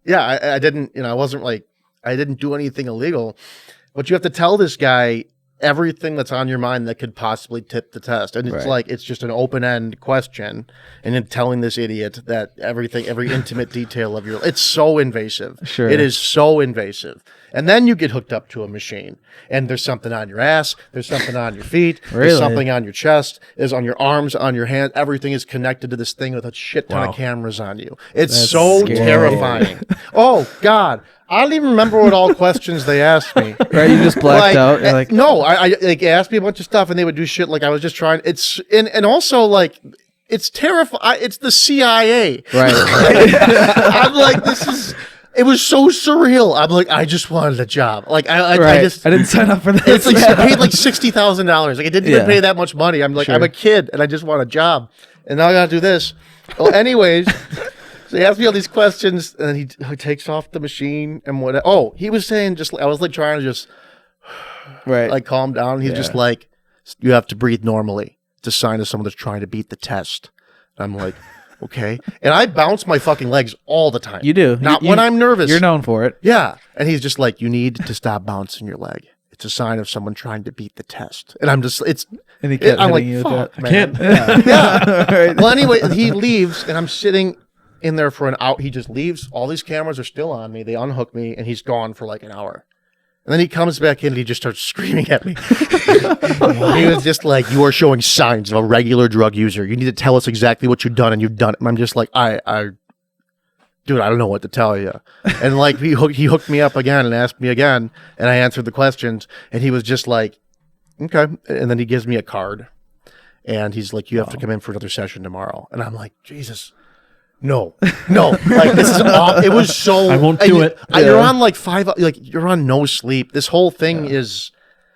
I didn't, I wasn't like, I didn't do anything illegal, but you have to tell this guy everything that's on your mind that could possibly tip the test. And it's like, it's just an open-end question. And then telling this idiot that every intimate detail of it's so invasive. Sure. It is so invasive. And then you get hooked up to a machine, and there's something on your ass, there's something on your feet, Really? there's something on your chest, there's on your arms, on your hand. Everything is connected to this thing with a shit ton of cameras on you. It's That's so scary. terrifying. Oh God. I don't even remember what all questions they asked me. Right, you just blacked out. You're like, no, I like asked me a bunch of stuff, and they would do shit like I was just trying. It's and also like it's terrifying. It's the CIA. right. I'm like, it was so surreal. I'm like, I just wanted a job. Like I didn't sign up for this. It's like I paid like $60,000. Like I didn't even pay that much money. I'm like, Sure. I'm a kid, and I just want a job, and now I gotta do this. Well, anyways. So he asked me all these questions, and then he takes off the machine and what? Oh, he was saying I was like trying to just like calm down. He's just like, you have to breathe normally. It's a sign of someone that's trying to beat the test. And I'm like, okay. And I bounce my fucking legs all the time. You do. Not when I'm nervous. You're known for it. Yeah. And he's just like, you need to stop bouncing your leg. It's a sign of someone trying to beat the test. And I'm just, And he kept I'm like, hitting you with fuck, that. man. Yeah. Right. Well, anyway, he leaves, and I'm sitting in there for an hour. He just leaves. All these cameras are still on me. They unhook me, and he's gone for like an hour. And then he comes back in, and he just starts screaming at me. He was just like, "You are showing signs of a regular drug user. You need to tell us exactly what you've done, and you've done it." And I'm just like, dude, I don't know what to tell you. And like he hooked me up again and asked me again, and I answered the questions, and he was just like, "Okay." And then he gives me a card, and he's like, "You have to come in for another session tomorrow." And I'm like, Jesus. No, like this is awful. It was so. I won't do it. You're on like you're on no sleep. This whole thing is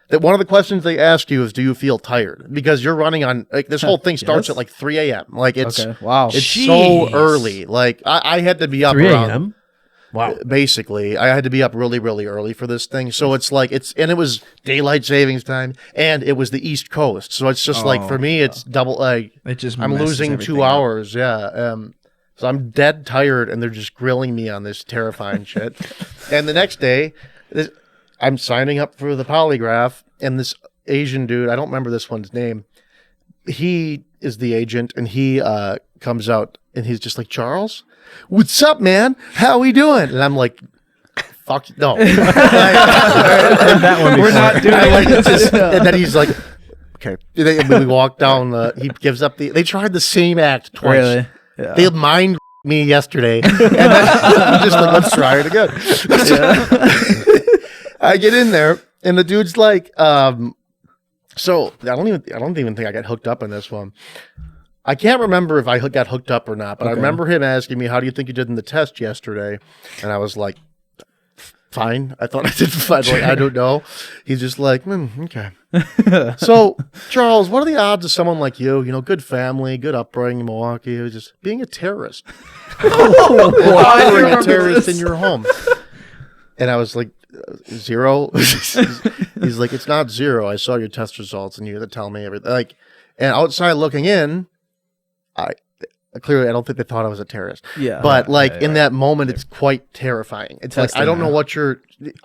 that one of the questions they ask you is, do you feel tired? Because you're running on like this whole thing starts at like 3 a.m. Like it's Wow. it's so early. Like I had to be up 3 around. a.m. Wow. Basically, I had to be up really, really early for this thing. So it's like and it was daylight savings time, and it was the East Coast. So it's just like for me, it's double. Like It just I'm messes losing everything 2 up. hours. Yeah. So I'm dead tired, and they're just grilling me on this terrifying shit. And the next day, I'm signing up for the polygraph, and this Asian dude, I don't remember this one's name. He is the agent, and he comes out, and he's just like, Charles, what's up, man? How we doing? And I'm like, fuck no. That one We're not doing it. And then he's like, okay. And we walk down. He gives up They tried the same act twice. Really? Yeah. They mind me yesterday, and then I'm just like, let's try it again. I get in there, and the dude's like, so I don't even think I got hooked up in this one. I can't remember if I got hooked up or not, but I remember him asking me, "How do you think you did in the test yesterday?" And I was like, "Fine." I thought I did fine. Like, I don't know. He's just like, "Okay." So, Charles, what are the odds of someone like you, good family, good upbringing in Milwaukee, who's just being a terrorist, hiring a terrorist in your home? And I was like, 0. He's like, it's not 0. I saw your test results, and you tell me everything. Like, and outside looking in, I don't think they thought I was a terrorist. Yeah. But in that moment, it's quite terrifying. It's like, I don't know what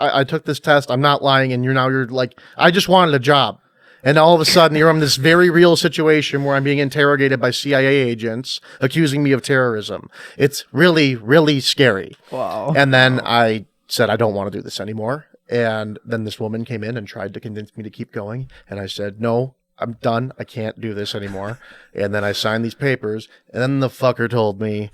I took this test. I'm not lying. And you're like, I just wanted a job. And all of a sudden you're in this very real situation where I'm being interrogated by CIA agents accusing me of terrorism. It's really, really scary. Wow. And then I said, I don't want to do this anymore. And then this woman came in and tried to convince me to keep going. And I said, no, I'm done. I can't do this anymore. And then I signed these papers. And then the fucker told me,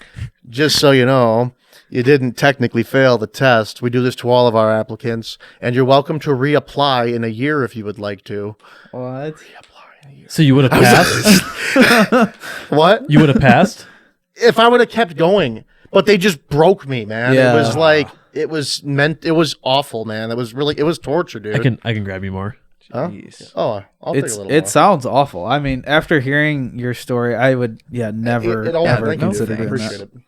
just so you know, you didn't technically fail the test. We do this to all of our applicants. And you're welcome to reapply in a year if you would like to. What? So you would have passed? What? You would have passed? If I would have kept going. But they just broke me, man. Yeah. It was like, it was awful, man. It was torture, dude. I can grab you more. Huh? Jeez. Oh, I'll take a little more. It sounds awful. I mean, after hearing your story, I would, never, ever thank you, consider dude. I doing appreciate that. it.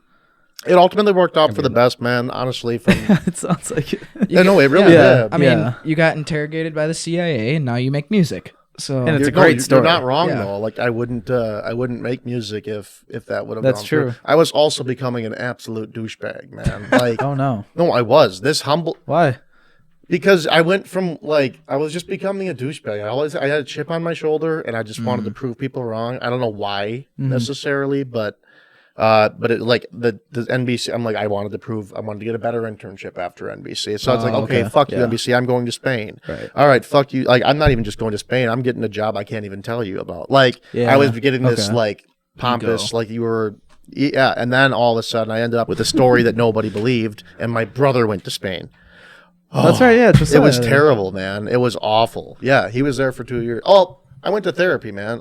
It ultimately worked out for the best, man. Honestly, from It sounds like it. no, it really Yeah. did. I mean, Yeah. you got interrogated by the CIA, and now you make music. So And it's a No, great story. You're not wrong Yeah. though. Like I wouldn't make music if that would have. That's gone through. true. I was also becoming an absolute douchebag, man. Like, Oh, no. no, I was this humble Why? because I went from I was just becoming a douchebag. I had a chip on my shoulder, and I just wanted to prove people wrong. I don't know why necessarily, but it the NBC. I'm like, I wanted to get a better internship after NBC. So it's like, okay, fuck you, Yeah. NBC. I'm going to Spain. Right. All right, fuck you. Like, I'm not even just going to Spain. I'm getting a job I can't even tell you about. Like, Yeah. I was getting this Okay. pompous, Ego. like you were. Yeah, and then all of a sudden I ended up with a story that nobody believed, and my brother went to Spain. That's right. Yeah. It was terrible, man. It was awful. Yeah, he was there for 2 years. Oh, I went to therapy, man.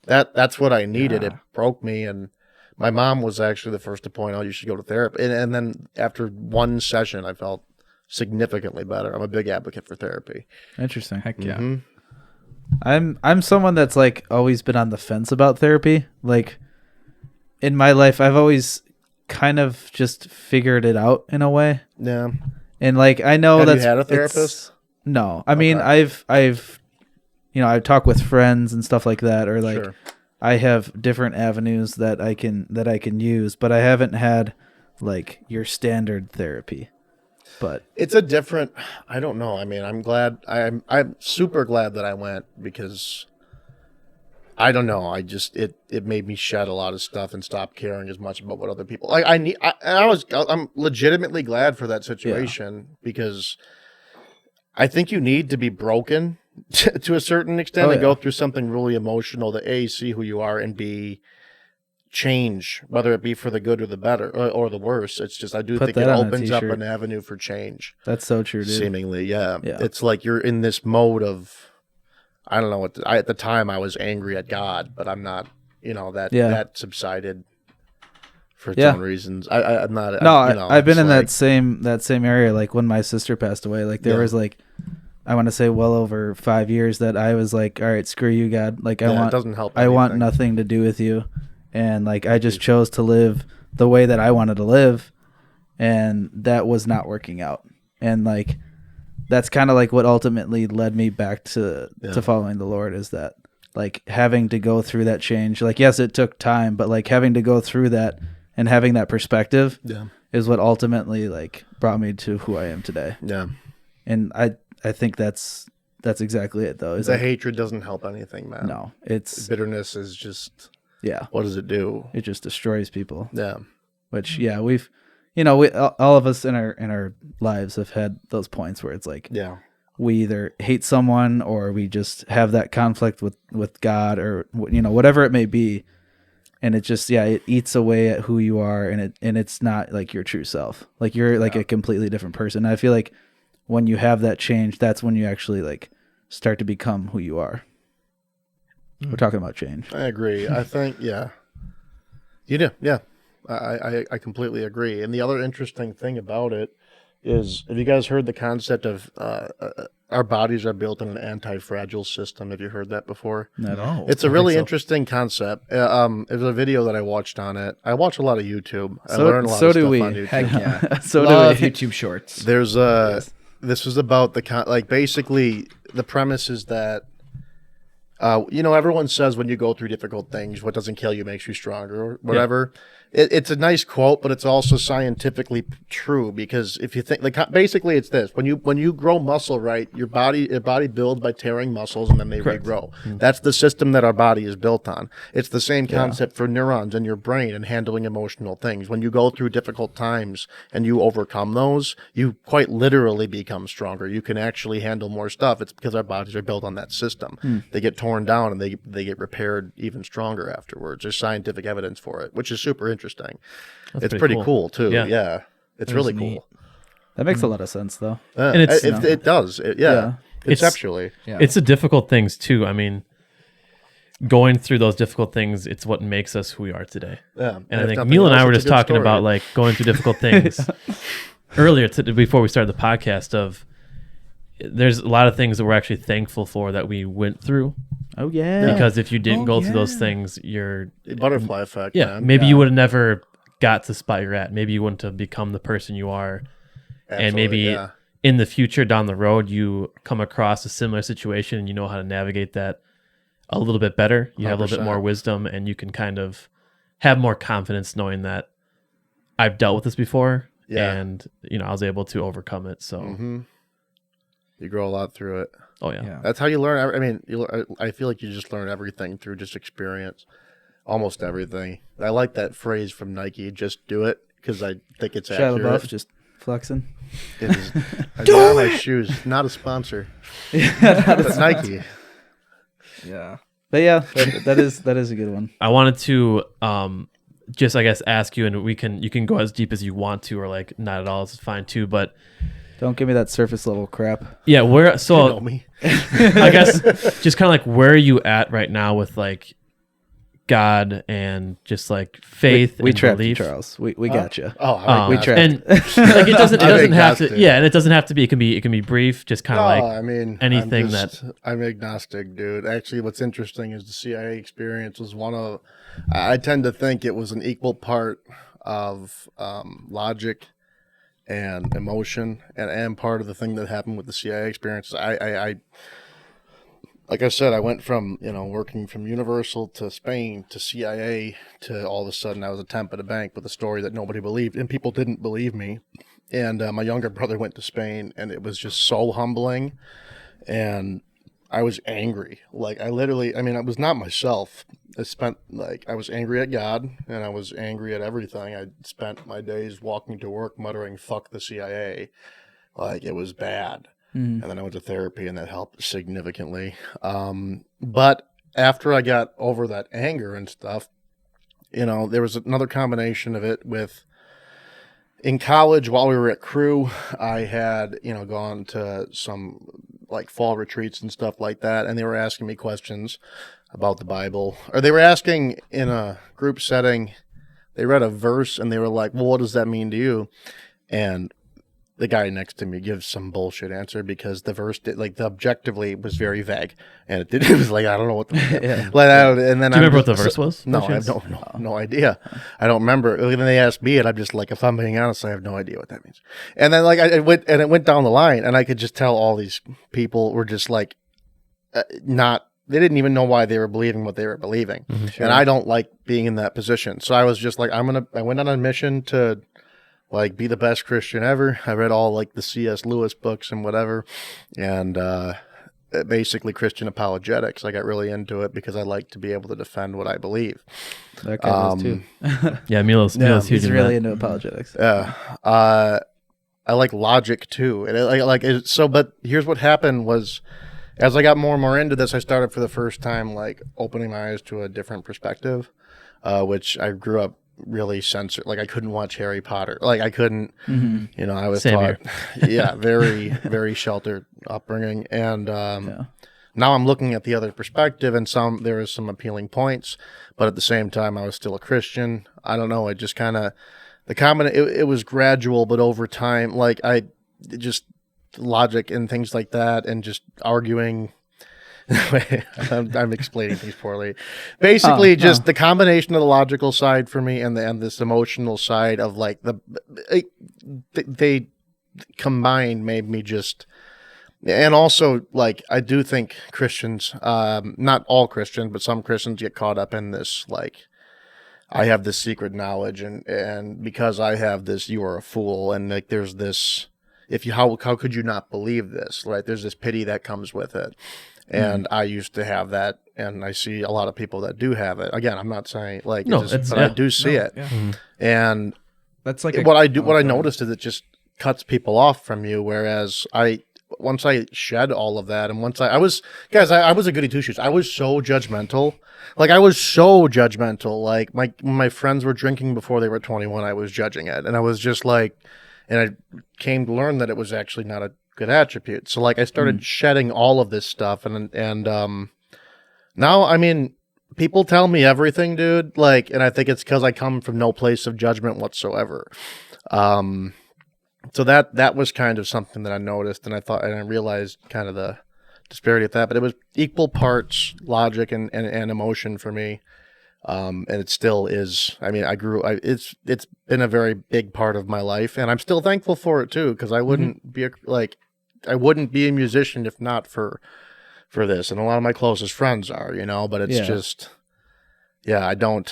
That's what I needed. It broke me, and my mom was actually the first to point out you should go to therapy. And then after one session, I felt significantly better. I'm a big advocate for therapy. Interesting. heck yeah. Mhm. I'm someone that's always been on the fence about therapy. Like in my life, I've always kind of just figured it out in a way. Yeah. And I know Have you that's had a it's- therapist? No, I mean I've I talk with friends and stuff like that, or Sure. I have different avenues that I can use, but I haven't had your standard therapy. But It's a different. I don't know. I mean, I'm super glad that I went because I don't know. It made me shed a lot of stuff and stop caring as much about what other people I'm legitimately glad for that situation because I think you need to be broken to a certain extent and go through something really emotional to A, see who you are, and B, change, whether it be for the good or the better or the worse. It's just I do Put think it that on a opens up t-shirt. an avenue for change. that's so true, dude. Seemingly, yeah. Yeah. It's like you're in this mode of, I don't know what. At the time, I was angry at God, but I'm not. That subsided for its own reasons. I'm not. No, I've been it's in like- that same area. When my sister passed away, there was I want to say well over 5 years that I was all right, screw you, God. it doesn't help. I want anything. nothing to do with you. And I just chose to live the way that I wanted to live. And that was not working out. And that's kind of what ultimately led me back to following the Lord, is that having to go through that change. Yes, it took time, but having to go through that and having that perspective Yeah. is what ultimately brought me to who I am today. Yeah. And I think that's exactly it, though. Is The like, hatred doesn't help anything, man. no, it's Bitterness is just, yeah, what does it do? it just destroys people. Yeah. Which we've, we all of us in our lives have had those points where it's like Yeah. we either hate someone or we just have that conflict with God or whatever it may be, and it just it eats away at who you are, and it's not like your true self. Like you're like a completely different person. And I feel like when you have that change, that's when you actually like start to become who you are. We're talking about change. I agree. I think, yeah. You do, yeah. I completely agree. And the other interesting thing about it is, have you guys heard the concept of our bodies are built in an anti-fragile system? Have you heard that before? No. It's a really interesting concept. It was a video that I watched on it. I watch a lot of YouTube. I So- learn a lot so of do stuff we. on YouTube. Heck yeah. So Love do we. YouTube Shorts. There's this was about basically the premise is that everyone says when you go through difficult things, what doesn't kill you makes you stronger or whatever. It's a nice quote, but it's also scientifically true, because if you think, basically it's this: when you grow muscle, right, your body builds by tearing muscles and then they regrow. That's the system that our body is built on. It's the same concept for neurons in your brain and handling emotional things. When you go through difficult times and you overcome those, you quite literally become stronger. You can actually handle more stuff. It's because our bodies are built on that system. They get torn down and they get repaired even stronger afterwards. There's scientific evidence for it, which is super interesting. It's pretty cool too. Yeah. It's really cool. That makes a lot of sense, though. And it's- it does. Conceptually. Yeah. It's the difficult things too. I mean, going through those difficult things, it's what makes us who we are today. Yeah. And I if think nothing Neil and else, I were it's a just good talking story. about like going through difficult things earlier before we started the podcast. Of there's a lot of things that we're actually thankful for that we went through, Oh yeah. because if you didn't go through those things, you're The butterfly effect. Man. maybe you would have never got to the spot you're at. Maybe you wouldn't have become the person you are. Absolutely, And maybe yeah. in the future down the road, you come across a similar situation and you know how to navigate that a little bit better. You have a little bit 100%. more wisdom, and you can kind of have more confidence knowing that I've dealt with this before, and I was able to overcome it. So, You grow a lot through it. oh yeah. That's how you learn. I mean, I feel like you just learn everything through just experience. Almost everything. I like that phrase from Nike, just do it, because I think it's Shia accurate. LaBeouf just flexing. It is. I got my shoes. Not a sponsor. But Nike. Yeah. But yeah, that is a good one. I wanted to just, I guess, ask you, and you can go as deep as you want to, or like not at all. It's fine too. But Don't give me that surface level crap. yeah, where You so know me. I guess just kind of like where are you at right now with like God and just like faith We and trapped you, belief? Charles. We got you. Oh, I We tried. And like it doesn't I'm have to. agnostic. Yeah, and it doesn't have to be. It can be brief. Just kind of like I mean, anything I'm agnostic, dude. Actually, what's interesting is the CIA experience was one of. I tend to think it was an equal part of logic and emotion, and part of the thing that happened with the CIA experience. I like I said, I went from working from Universal to Spain to CIA to all of a sudden I was a temp at a bank with a story that nobody believed, and people didn't believe me. And my younger brother went to Spain, and it was just so humbling, and I was angry. Like I was not myself. I was angry at God, and I was angry at everything. I spent my days walking to work muttering "fuck the CIA," like it was bad. And then I went to therapy, and that helped significantly. But after I got over that anger and stuff, there was another combination of it with. In college, while we were at Crew, I had, gone to some like fall retreats and stuff like that, and they were asking me questions about the Bible, or they were asking in a group setting. They read a verse and they were like, "Well, what does that mean to you?" And the guy next to me gives some bullshit answer because the verse objectively was very vague, and it was like I don't know what the and then Do you remember what the verse was? No, by I have chance? no idea. I don't remember. And then they asked me, and I'm just like, if I'm being honest, I have no idea what that means. And then it went down the line, and I could just tell all these people were just like not. They didn't even know why they were believing what they were believing, and I don't like being in that position. So I was just like, I went on a mission to like be the best Christian ever. I read all like the C.S. Lewis books and whatever, and basically Christian apologetics. I got really into it because I like to be able to defend what I believe. That guy is too. Yeah, Milo's huge. He's in really that. into apologetics. I like logic too. And but here's what happened was, as I got more and more into this, I started for the first time like opening my eyes to a different perspective, which I grew up really censored. Like I couldn't watch Harry Potter. Like I couldn't, you know, I was Same taught, yeah, very, very sheltered upbringing. And now I'm looking at the other perspective, and there is some appealing points, but at the same time, I was still a Christian. I don't know. It just kind of, it was gradual, but over time, like just logic and things like that, and just arguing. I'm explaining things poorly. Basically, just the combination of the logical side for me and this emotional side of like they combined made me just. And also, like, I do think Christians, not all Christians, but some Christians get caught up in this, like, I have this secret knowledge, and because I have this, you are a fool. And like, there's this, how could you not believe this? Right? There's this pity that comes with it. And I used to have that, and I see a lot of people that do have it. Again, I'm not saying like, but I do see it. Yeah. And That's like what I noticed is it just cuts people off from you. Whereas once I shed all of that, and once I was a goody two shoes. I was so judgmental. Like I was so judgmental. Like when my friends were drinking before they were 21, I was judging it, and I was just like, and I came to learn that it was actually not a good attribute. So like I started shedding all of this stuff, and now I mean, people tell me everything, dude. Like, and I think it's because I come from no place of judgment whatsoever. So that was kind of something that I noticed, and I realized kind of the disparity of that, but it was equal parts logic and emotion for me. And it still is. I mean, it's been a very big part of my life, and I'm still thankful for it too, because I wouldn't be a musician if not for this. And a lot of my closest friends are, you know, but it's just, yeah, I don't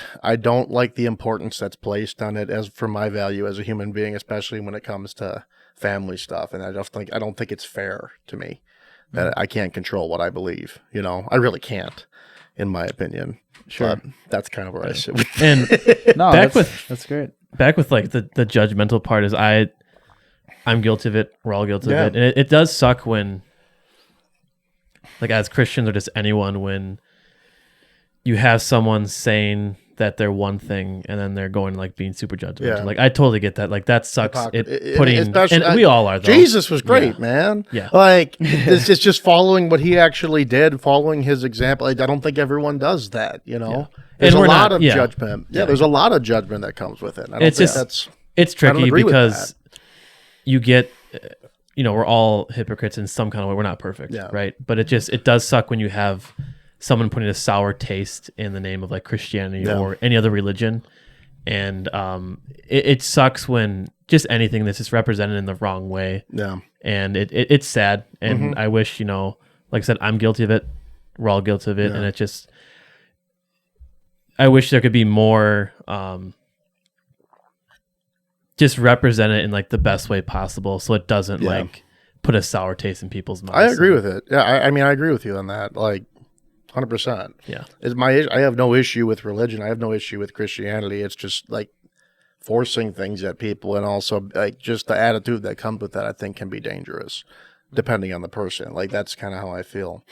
like the importance that's placed on it as for my value as a human being, especially when it comes to family stuff. And I don't think it's fair to me that I can't control what I believe. You know, I really can't, in my opinion. Sure, but that's kind of where I sit with And No, that's great. back with like the judgmental part is I'm guilty of it. We're all guilty of it, and it does suck when, like, as Christians or just anyone, when you have someone saying that they're one thing and then they're going like being super judgmental. Yeah. Like I totally get that. Like that sucks. Especially, And we all are though. Jesus was great, man. Yeah. Like it's just following what he actually did, following his example. I don't think everyone does that, you know. Yeah. There's And a we're lot not- of yeah. judgment. Yeah, there's a lot of judgment that comes with it. I don't It's think just- that's It's I don't tricky agree with because that. you get, we're all hypocrites in some kind of way. We're not perfect, Yeah. right? But it does suck when you have someone putting a sour taste in the name of like Christianity or any other religion. And it sucks when just anything that's just represented in the wrong way. Yeah. And it's sad. And I wish, like I said, I'm guilty of it. We're all guilty of it. Yeah. And it just, I wish there could be more, just represent it in like the best way possible. So it doesn't like put a sour taste in people's mouths. I agree with it. Yeah, I mean, I agree with you on that. Like, 100%. Yeah. I have no issue with religion. I have no issue with Christianity. It's just like forcing things at people, and also like just the attitude that comes with that, I think, can be dangerous, depending on the person. Like that's kind of how I feel.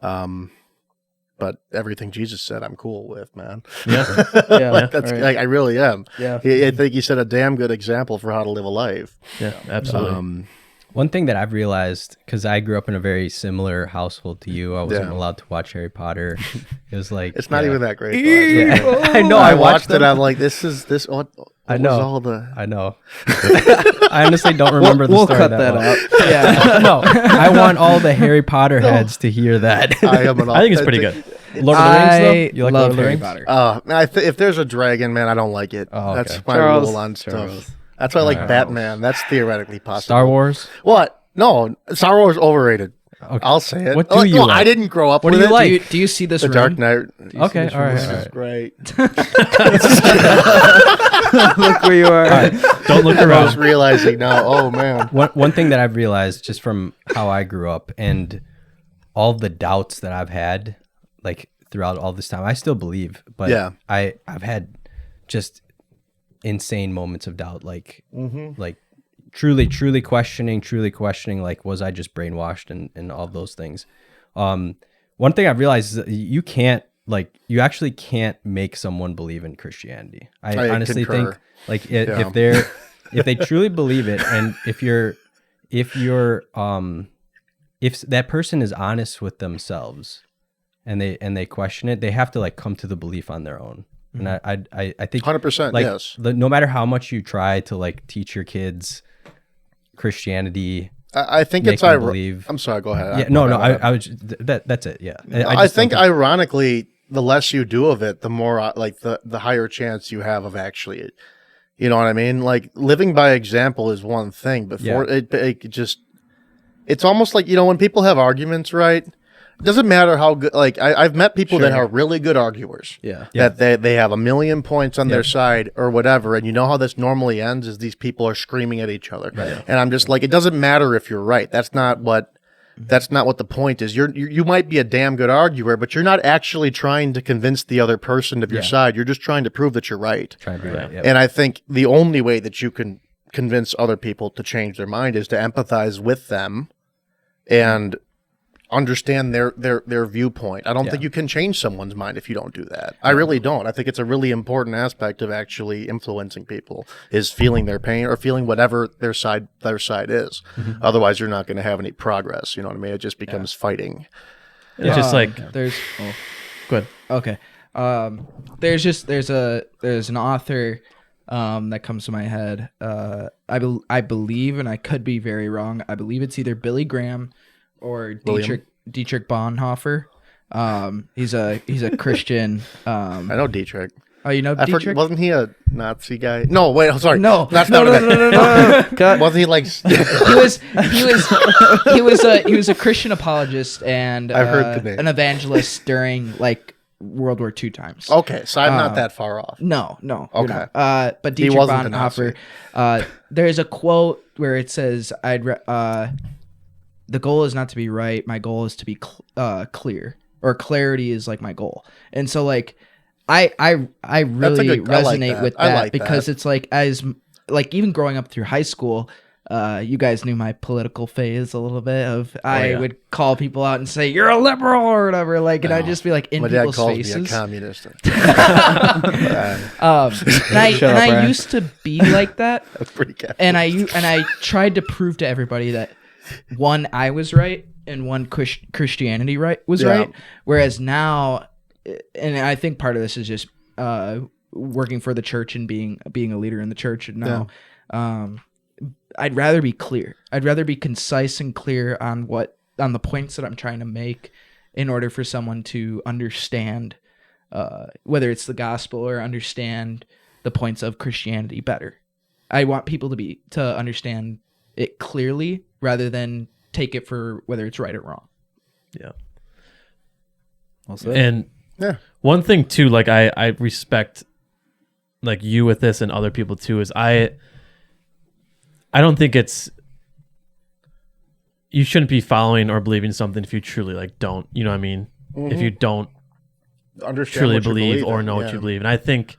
But everything Jesus said, I'm cool with, man. Yeah. That's like, I really am. Yeah. I think he set a damn good example for how to live a life. Yeah, absolutely. One thing that I've realized, because I grew up in a very similar household to you, I wasn't Yeah. allowed to watch Harry Potter. It was like It's not even that great. Yeah. I know. I I watched watched it. I'm like, what I know. was all the I know. I honestly don't remember the We'll story cut that that well. out. Yeah. No, I want all the Harry Potter heads to hear that. I am an I think it's pretty good. Lord of the Rings, though? You like love Lord of the Harry Rings? Potter. If there's a dragon, man, I don't like it. Oh, okay. That's my Charles. rule on stuff. That's why I like Batman. That's theoretically possible. Star Wars? What? No, Star Wars overrated. I'll say it. What do you no, like? I didn't grow up What with do you it. like? Do you see this The room? Dark Knight. Okay, all right, This all is right. great. Look where you are. Don't look I was around. realizing now. Oh man. One thing that I've realized just from how I grew up and all the doubts that I've had, like throughout all this time, I still believe, but Yeah. I've had just insane moments of doubt, like truly questioning, like, was I just brainwashed and all those things. One thing I've realized is that you actually can't make someone believe in Christianity. I honestly concur. think like if they truly believe it, and if that person is honest with themselves and they question it, they have to like come to the belief on their own. And I think 100%. like Yes. no matter how much you try to like teach your kids Christianity, I think make it's them ironic. believe. I'm sorry. Go ahead. Yeah, no, I was that's it. Yeah, I just think don't ironically, the less you do of it, the more like the higher chance you have of actually, you know what I mean? Like living by example is one thing. Before it just, it's almost like, you know, when people have arguments, right? It doesn't matter how good. Like I've met people that are really good arguers. Yeah. That they have a million points on their side or whatever, and you know how this normally ends is these people are screaming at each other. Right. And I'm just like, it doesn't matter if you're right. That's not what the point is. You might be a damn good arguer, but you're not actually trying to convince the other person of your side. You're just trying to prove that you're right. trying to be right. Yep. And I think the only way that you can convince other people to change their mind is to empathize with them and understand their viewpoint. I don't think you can change someone's mind if you don't do that. I really don't. I think it's a really important aspect of actually influencing people is feeling their pain or feeling whatever their side is. Otherwise, you're not going to have any progress. You know what I mean? It just becomes fighting. It's just like, there's go ahead. okay. There's an author that comes to my head. I believe, and I could be very wrong. I believe it's either Billy Graham or Dietrich Bonhoeffer. He's a Christian. I know Dietrich. Oh, you know Dietrich? Wasn't he a Nazi guy? No, wait. I'm sorry. No. That's No. Wasn't he like? he was a Christian apologist and I've heard the name. an evangelist during like World War II times. Okay, so I'm not that far off. No. you're Okay. not. But Dietrich wasn't a Nazi. Bonhoeffer, there's a quote where it says, the goal is not to be right. My goal is to be clear, or clarity is like my goal. And so like, I really resonate with that because it's like, as like even growing up through high school, you guys knew my political phase a little bit of, I would call people out and say, you're a liberal or whatever. Like, and I'd just be like in My dad people's calls faces. me a communist. I used to be like that. That's pretty good. And I tried to prove to everybody that one, I was right, and one, Christianity was right. Whereas now, and I think part of this is just working for the church and being a leader in the church. And now, I'd rather be clear. I'd rather be concise and clear on the points that I'm trying to make, in order for someone to understand, whether it's the gospel or understand the points of Christianity better. I want people to understand it clearly rather than take it for whether it's right or wrong. Yeah. Also, And one thing too, like I respect like you with this and other people too, is I don't think you shouldn't be following or believing something if you truly like don't, you know what I mean? If you don't Understand truly what you believe or in. know what you believe. And I think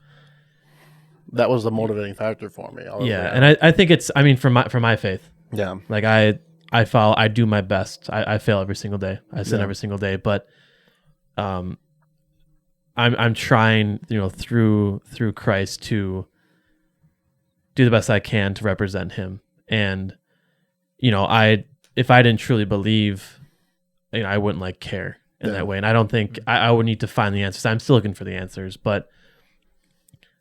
that was the motivating factor for me. and I think it's, I mean, for my faith, yeah. like I follow, I do my best. I fail every single day. I sin every single day, but I'm trying, you know, through Christ to do the best I can to represent him. And, you know, if I didn't truly believe, you know, I wouldn't like care in that way. And I don't think I would need to find the answers. I'm still looking for the answers, but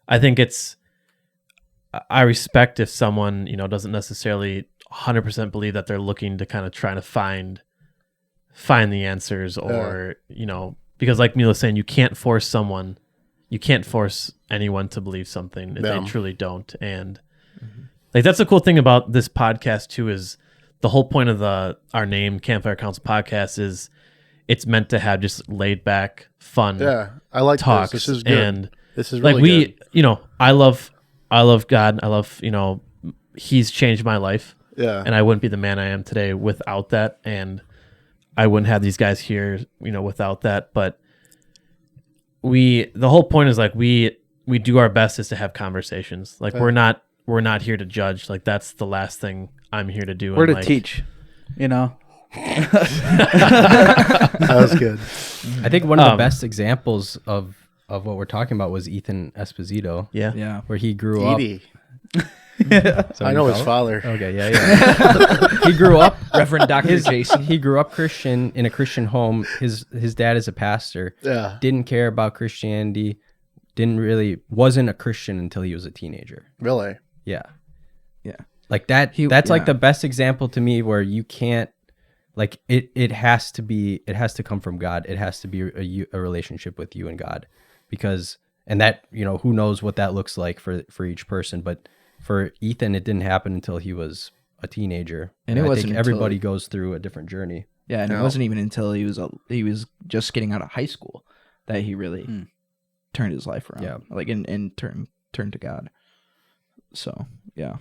I think I respect if someone, you know, doesn't necessarily 100% believe that they're looking to kind of trying to find the answers, or, you know, because like Mila was saying, you can't force anyone to believe something if they truly don't. And like, that's the cool thing about this podcast too, is the whole point of our name, Campfire Council Podcast, is it's meant to have just laid back, fun Yeah, I like talks. this. This is good. And this is really like we, good. you know, I love God. I love, you know, he's changed my life. Yeah. And I wouldn't be the man I am today without that. And I wouldn't have these guys here, you know, without that. But the whole point is like we do our best is to have conversations. Like we're not here to judge. Like that's the last thing I'm here to do. We're and, to like, teach, you know. That was good. I think one of the best examples of what we're talking about was Ethan Esposito. Yeah. Yeah. Where he grew up. Edie. So I you know his follow? father. Okay, yeah. He grew up Reverend Dr. Jason. He grew up Christian in a Christian home. His dad is a pastor. Yeah. Didn't care about Christianity. Wasn't a Christian until he was a teenager. Really? Yeah. Yeah. Like that. He- That's like yeah. the best example to me where you can't, like it has to come from God. It has to be a relationship with you and God, and that, you know, who knows what that looks like for each person. But for Ethan, it didn't happen until he was a teenager. And it I wasn't think until- everybody goes through a different journey. Yeah, and it No. wasn't even until he was just getting out of high school that he really turned his life around. Yeah. Like and turned to God. So yeah.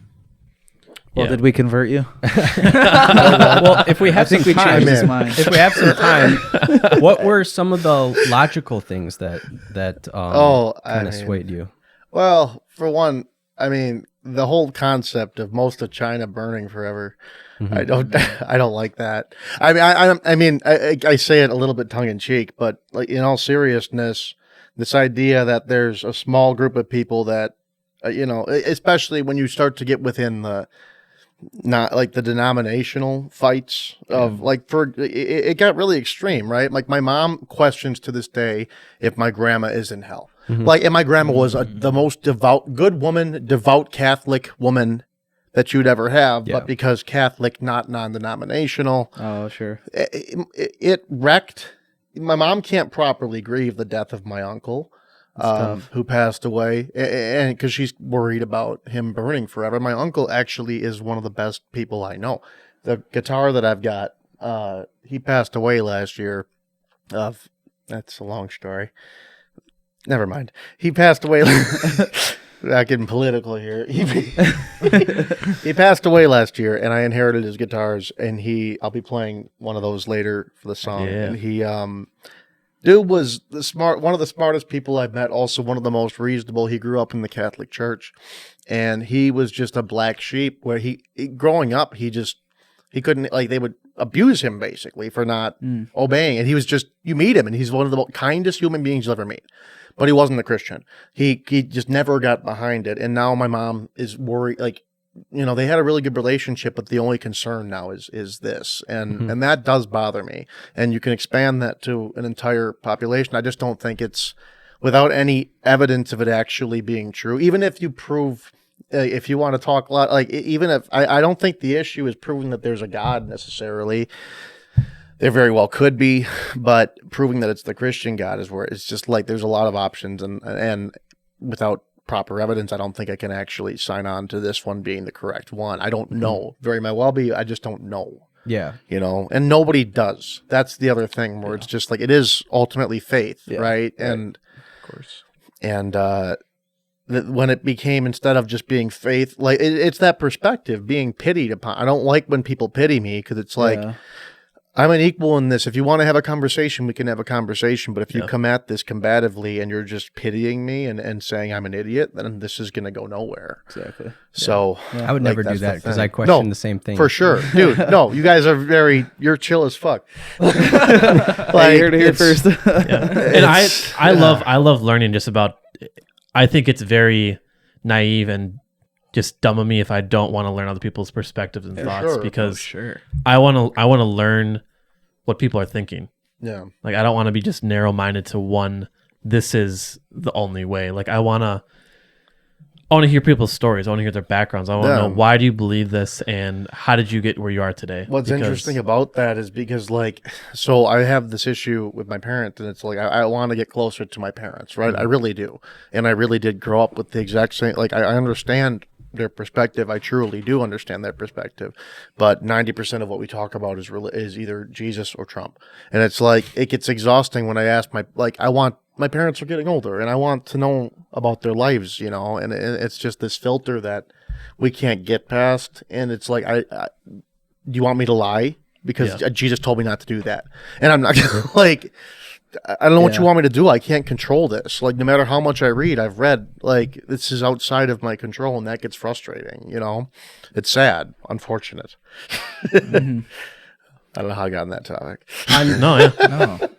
Well, Yeah. did we convert you? Well, if we I have think some we time, changed his man. mind. if we have some time, what were some of the logical things that I kind of mean, swayed you? Well, for one, I mean, the whole concept of most of China burning forever, I don't like that. I mean, I say it a little bit tongue in cheek, but like in all seriousness, this idea that there's a small group of people that, you know, especially when you start to get within the not like the denominational fights of like it got really extreme, right? Like my mom questions to this day if my grandma is in hell. Like, and my grandma was the most devout Catholic woman that you'd ever have, Yeah. but because Catholic, not non-denominational, Oh, sure. it wrecked. My mom can't properly grieve the death of my uncle, who passed away, and because she's worried about him burning forever. My uncle actually is one of the best people I know. The guitar that I've got, he passed away last year. That's a long story. Never mind. He passed away. Not getting political here. He passed away last year, and I inherited his guitars. And I'll be playing one of those later for the song. Yeah. And he, dude was one of the smartest people I've met. Also, one of the most reasonable. He grew up in the Catholic Church, and he was just a black sheep. Where growing up, he couldn't, like, they would abuse him basically for not obeying. And he was just, you meet him, and he's one of the kindest human beings you'll ever meet. But he wasn't a Christian. He just never got behind it. And now my mom is worried. Like, you know, they had a really good relationship, but the only concern now is this. And that does bother me. And you can expand that to an entire population. I just don't think it's without any evidence of it actually being true. Even if you prove, if you want to talk a lot, like even if I don't think the issue is proving that there's a God necessarily. There very well could be, but proving that it's the Christian God is where it's just like there's a lot of options, and without proper evidence, I don't think I can actually sign on to this one being the correct one. I don't know. Very might well be. I just don't know. Yeah. You know, and nobody does. That's the other thing where it's just like it is ultimately faith, right? And Of course. and when it became, instead of just being faith, like it's that perspective being pitied upon. I don't like when people pity me because it's like. Yeah. I'm an equal in this. If you want to have a conversation, we can have a conversation. But if you come at this combatively and you're just pitying me and saying I'm an idiot, then this is going to go nowhere. Exactly. So I would like, never do that's the that because thing. I question No, the same thing. for sure, dude. No, you guys are you're chill as fuck. Like, You heard it here it's- first. And I love learning just about. I think it's very naive and just dumb of me if I don't want to learn other people's perspectives and thoughts sure. because Sure. I want to learn what people are thinking. Yeah, Like I don't want to be just narrow minded to one. This is the only way. Like I want to hear people's stories. I want to hear their backgrounds. I want to know why do you believe this and how did you get where you are today? What's interesting about that is because, like, so I have this issue with my parents, and it's like I want to get closer to my parents, right? I really do, and I really did grow up with the exact same. Like, I understand their perspective. I truly do understand their perspective, but 90% of what we talk about is either Jesus or Trump, and it's like it gets exhausting when I ask my parents are getting older, and I want to know about their lives, and it's just this filter that we can't get past, and it's like do you want me to lie? Because Jesus told me not to do that. And I'm not like, I don't know what you want me to do. I can't control this. Like, no matter how much I read, I've read, like, this is outside of my control, and that gets frustrating, It's sad, unfortunate. Mm-hmm. I don't know how I got on that topic. No,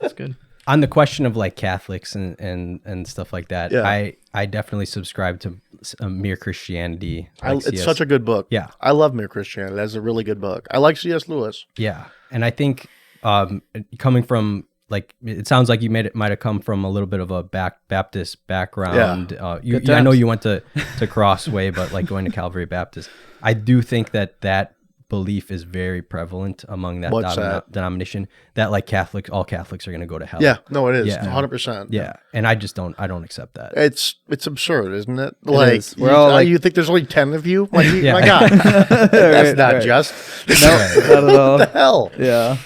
that's good. On the question of like Catholics and stuff like that, Yeah. I definitely subscribe to Mere Christianity. It's such a good book. Yeah. I love Mere Christianity. That's a really good book. I like C.S. Lewis. Yeah, and I think coming from like it sounds like you might have come from a little bit of a Baptist background. Good I know times. you went to Crossway, but like going to Calvary Baptist, I do think that belief is very prevalent among that What's that? denomination. That like all Catholics are going to go to hell. Yeah, no, it is. Yeah. 100%. Yeah, and I don't accept that. It's absurd, isn't it? is. We're all like- you think there's only 10 of you? Like, Yeah. my God, that's not right. just. No, not at all. What the hell? Yeah.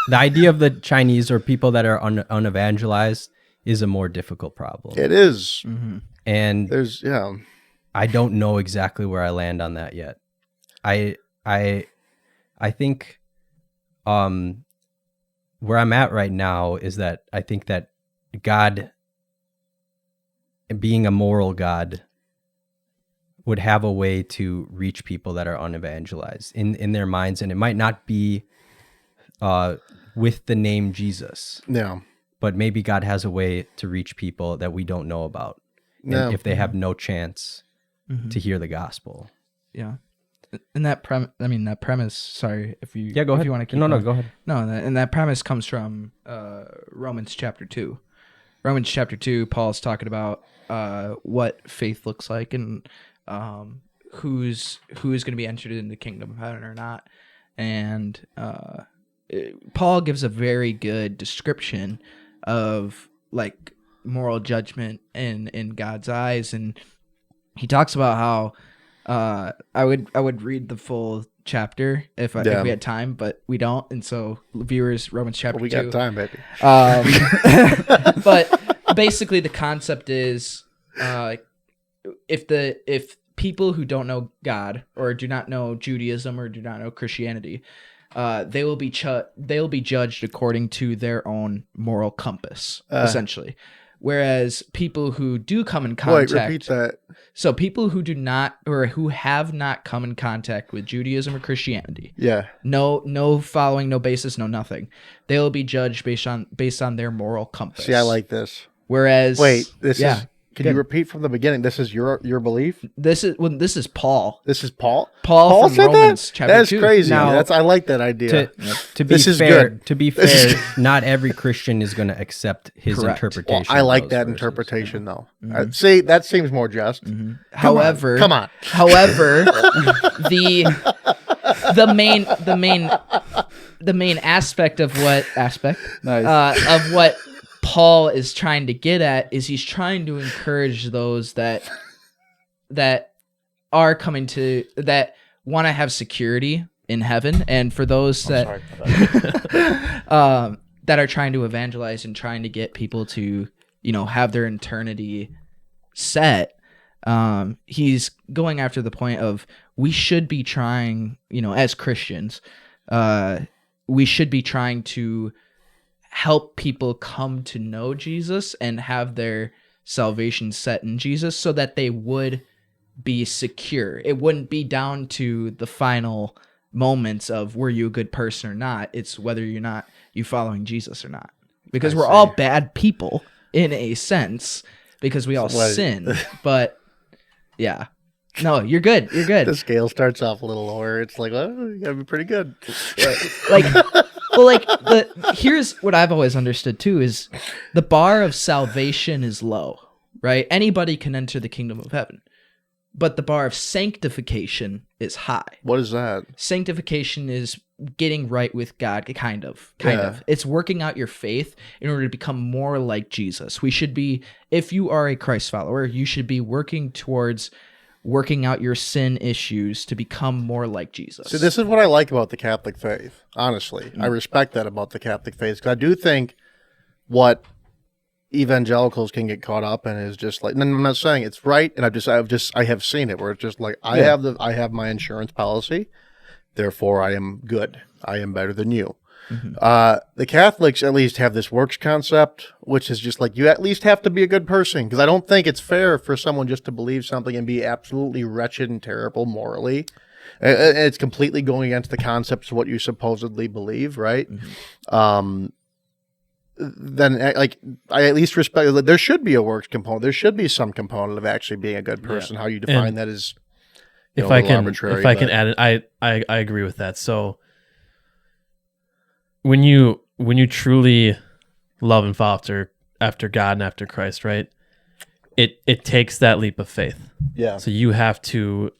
The idea of the Chinese or people that are unevangelized is a more difficult problem. It is. And There's I don't know exactly where I land on that yet. I think where I'm at right now is that I think that God, being a moral God, would have a way to reach people that are unevangelized in their minds, and it might not be with the name Jesus, Yeah. but maybe God has a way to reach people that we don't know about, and Yeah. if they have no chance to hear the gospel. Yeah. And that premise, sorry if you Yeah, go ahead. if you want to keep No, going. go ahead. No, and that premise comes from Romans chapter 2. Romans chapter 2, Paul's talking about what faith looks like and who's going to be entered into the kingdom of heaven or not. And Paul gives a very good description of like moral judgment in God's eyes, and he talks about how I would read the full chapter if we had time, but we don't, and so viewers, Romans chapter 2. We got time, baby. But basically, the concept is if people who don't know God or do not know Judaism or do not know Christianity, they will be judged according to their own moral compass, essentially. Whereas people who do come in contact, Wait, repeat that. So people who do not or who have not come in contact with Judaism or Christianity, Yeah. no following, no basis, no nothing, they will be judged based on their moral compass. See, I like this. Whereas, This is. Can you repeat from the beginning? This is your belief. This is Paul. This is Paul. Paul from said Romans that? chapter That's 2. crazy. Now- I like that idea. To be This is fair, good. to be fair, not every Christian is going to accept his Correct. interpretation. Well, I like of those that verses. interpretation, though. See, that seems more just. However, Come on. However, the main aspect of what Nice. of what Paul is trying to get at is he's trying to encourage those that are coming to that want to have security in heaven, and for those that that are trying to evangelize and trying to get people to have their eternity set. He's going after the point of we should be trying, as Christians, we should be trying to help people come to know Jesus and have their salvation set in Jesus so that they would be secure. It wouldn't be down to the final moments of were you a good person or not. It's whether you following Jesus or not. Because we're all bad people in a sense because we all sin. But yeah. No, you're good. You're good. The scale starts off a little lower. It's like, well, you gotta be pretty good. Here's what I've always understood too is the bar of salvation is low, right? Anybody can enter the kingdom of heaven, but the bar of sanctification is high. What is that? Sanctification is getting right with God, kind of. It's working out your faith in order to become more like Jesus. We should be, if you are a Christ follower, you should be working towards working out your sin issues to become more like Jesus. So this is what I like about the Catholic faith, honestly. I respect that about the Catholic faith, because I do think what evangelicals can get caught up in is just like, and I'm not saying it's right, and I have seen it where it's just like, I have my insurance policy, therefore I am good. I am better than you. The Catholics at least have this works concept, which is just like, you at least have to be a good person, because I don't think it's fair for someone just to believe something and be absolutely wretched and terrible morally. It's completely going against the concepts of what you supposedly believe, right? Then, like, I at least respect that there should be a works component. There should be some component of actually being a good person. How you define that is, if I can add it, I agree with that. So when you truly love and follow after God and after Christ, right? It takes that leap of faith. Yeah. So you have to,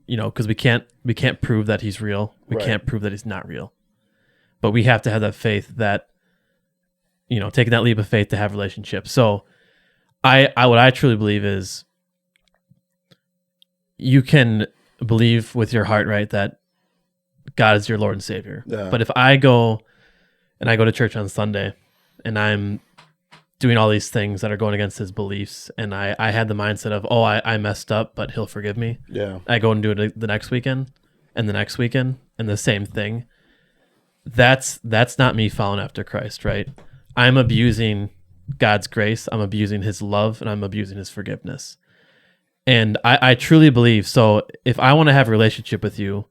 because we can't prove that he's real. We can't prove that he's not real. But we have to have that faith that, taking that leap of faith to have relationships. So what I truly believe is, you can believe with your heart, right, that God is your Lord and Savior. Yeah. But if I go to church on Sunday and I'm doing all these things that are going against his beliefs, and I had the mindset of, I messed up, but he'll forgive me. Yeah. I go and do it the next weekend and the next weekend and the same thing. That's not me following after Christ, right? I'm abusing God's grace. I'm abusing his love, and I'm abusing his forgiveness. And I truly believe, so if I want to have a relationship with you,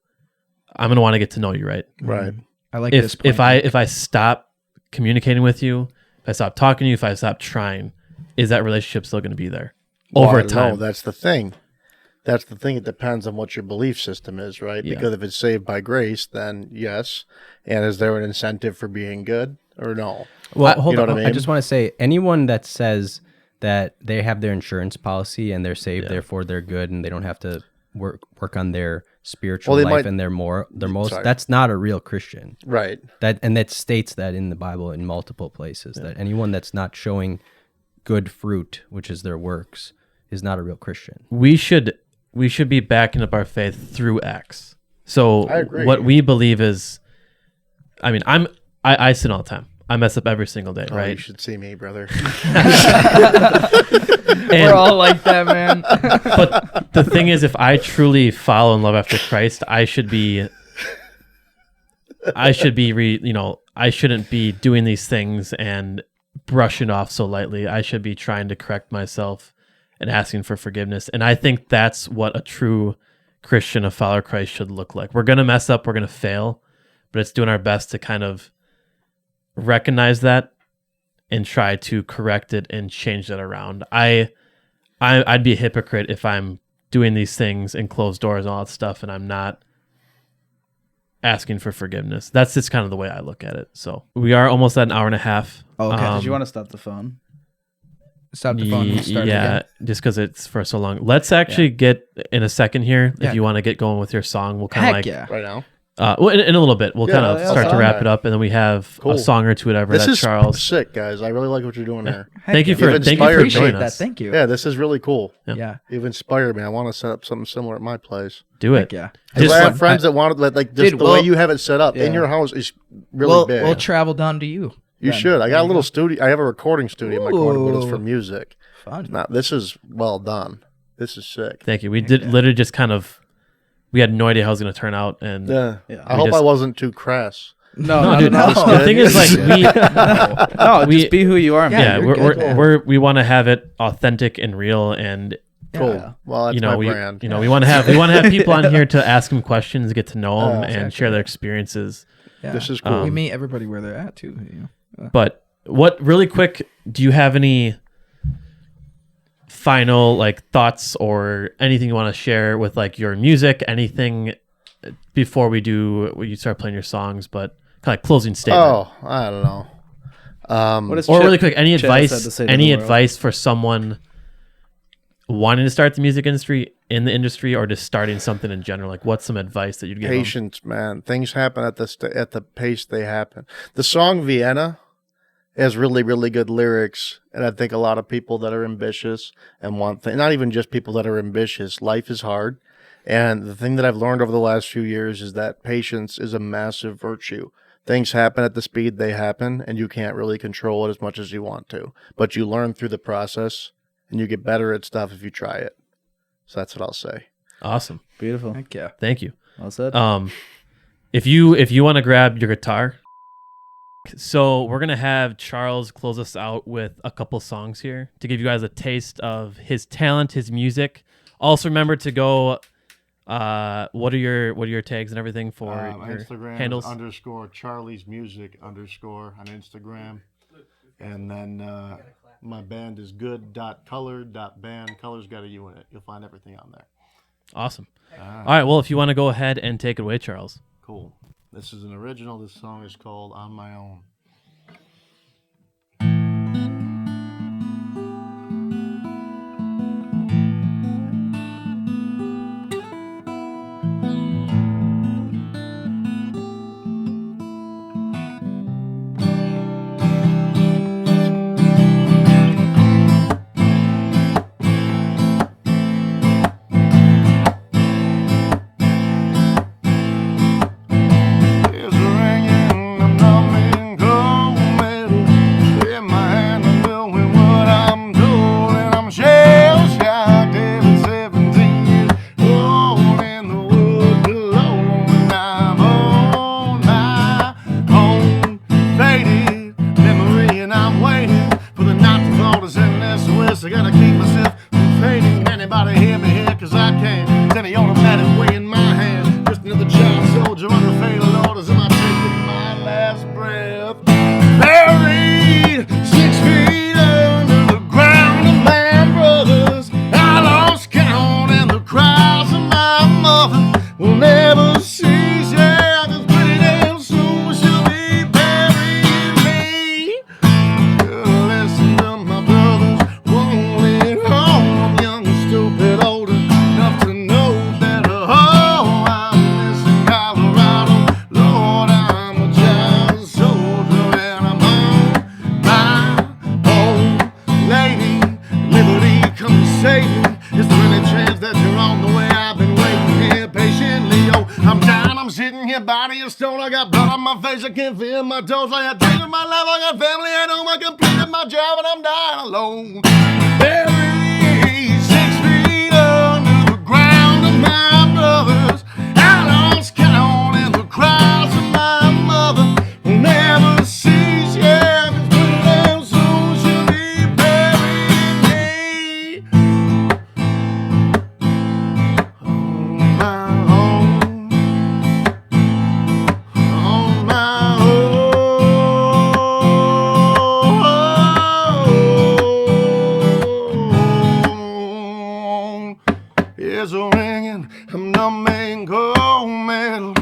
I'm going to want to get to know you, right? Right. I like this point. If I stop communicating with you, if I stop talking to you, if I stop trying, is that relationship still going to be there over time? No, that's the thing. That's the thing. It depends on what your belief system is, right? Yeah. Because if it's saved by grace, then yes. And is there an incentive for being good or no? Well, hold on. what I mean? I just want to say, anyone that says that they have their insurance policy and they're saved, therefore they're good, and they don't have to work on their spiritual life and their morals, that's not a real Christian. Right. That states that in the Bible in multiple places, that anyone that's not showing good fruit, which is their works, is not a real Christian. We should be backing up our faith through acts. So I agree. What we believe is, I sin all the time. I mess up every single day, right? You should see me, brother. We're all like that, man. But the thing is, if I truly follow and love after Christ, I shouldn't be doing these things and brushing off so lightly. I should be trying to correct myself and asking for forgiveness. And I think that's what a true Christian, a follower of Christ, should look like. We're going to mess up, we're going to fail, but it's doing our best to kind of recognize that and try to correct it and change that around. I'd be a hypocrite if I'm doing these things in closed doors and all that stuff and I'm not asking for forgiveness. That's just kind of the way I look at it. So we are almost at an hour and a half. Okay. Did you want to stop the phone? Stop the phone and start again. Just because it's for so long. Let's actually get in a second here. If you want to get going with your song, we'll kind of right now. Well, in a little bit, we'll kind of start to wrap it up, and then we have a song or two, whatever. This that is Charles. sick, guys. I really like what you're doing here. Thank you for inspired joining that. us. Thank you. Yeah, this is really cool. Yeah. You've inspired me. I want to set up something similar at my place. Do it. Yeah. I have friends that want to like just Dude, the way you have it set up in your house is really big. We'll travel down to you. You should. I got a little studio. I have a recording studio in my corner, but it's for music. Fun. Now, this is well done. This is sick. Thank you. We did literally just kind of. We had no idea how it was going to turn out, and I hope I wasn't too crass. No, dude. no. The thing is, like, just be who you are, man. Yeah, we want to have it authentic and real, and cool. Well, that's my brand. We want to have people on here to ask them questions, get to know them, and share their experiences. Yeah. This is cool. We meet everybody where they're at too. But really quick, do you have any final thoughts or anything you want to share with your music, anything before you start playing your songs, but kind of closing statement? I don't know. Really quick, any advice for someone wanting to start the music industry in the industry or just starting something in general? Like, what's some advice that you'd give them? Patience, man. Things happen at the pace they happen. The song Vienna has really, really good lyrics, and I think a lot of people that are ambitious and want things, not even just people that are ambitious, life is hard. And the thing that I've learned over the last few years is that patience is a massive virtue. Things happen at the speed they happen, and you can't really control it as much as you want to. But you learn through the process, and you get better at stuff if you try it. So that's what I'll say. Awesome. Beautiful. Heck yeah. Thank you. Well said. If you want to grab your guitar, so we're gonna have Charles close us out with a couple songs here to give you guys a taste of his talent, his music. Also, remember to go. What are your tags and everything for your Instagram handles? _Charlie's Music _ on Instagram, and then my band is good.color.band. Color's got a U in it. You'll find everything on there. Awesome. All right. Well, if you want to go ahead and take it away, Charles. Cool. This is an original. This song is called On My Own. I gotta keep myself from fading. Anybody hear me here? Cause I can't. Any automatic way in my hand. Just another child soldier under fatal orders. Am I taking my last breath? Buried 6 feet under the ground of my brothers. I lost count and the cries of my mother will never cease. Yeah, this pretty damn soon she'll be burying me. Listen to my brothers. I'm young, stupid, old enough to know better. Oh, I'm missing Colorado. Lord, I'm a child soldier and I'm on my own. Lady, liberty, come and save me. Is there any chance that you're on the way? I've been waiting here patiently. Oh, I'm dying, I'm sitting here, body of stone. I got blood on my face, I can't feel my toes. I had taken my life, I got family at home. I completed my job and I'm dying alone. Buried 6 feet under the ground of my brothers. I lost count and the cries of my mother will never cease. Yeah, if it's pretty damn soon she'll be burying me. On my own. On my own. Ears are ringing, I'm numbing cold metal.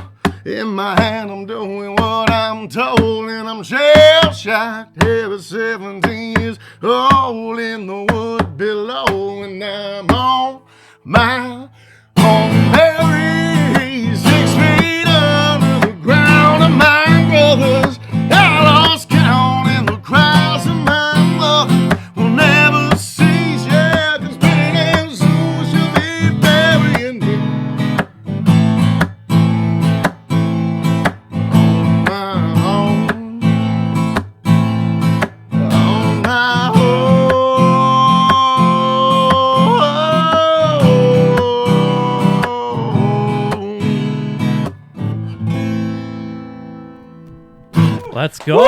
In my hand, I'm doing what I'm told, and I'm shell-shocked. Every 17 years old in the wood below, and I'm on my own. Buried 6 feet under the ground of my brothers. I lost count, and the cries of my mother will never cease. Yeah, 'cause pretty damn soon she'll be burying me. On my own. On my own. Let's go.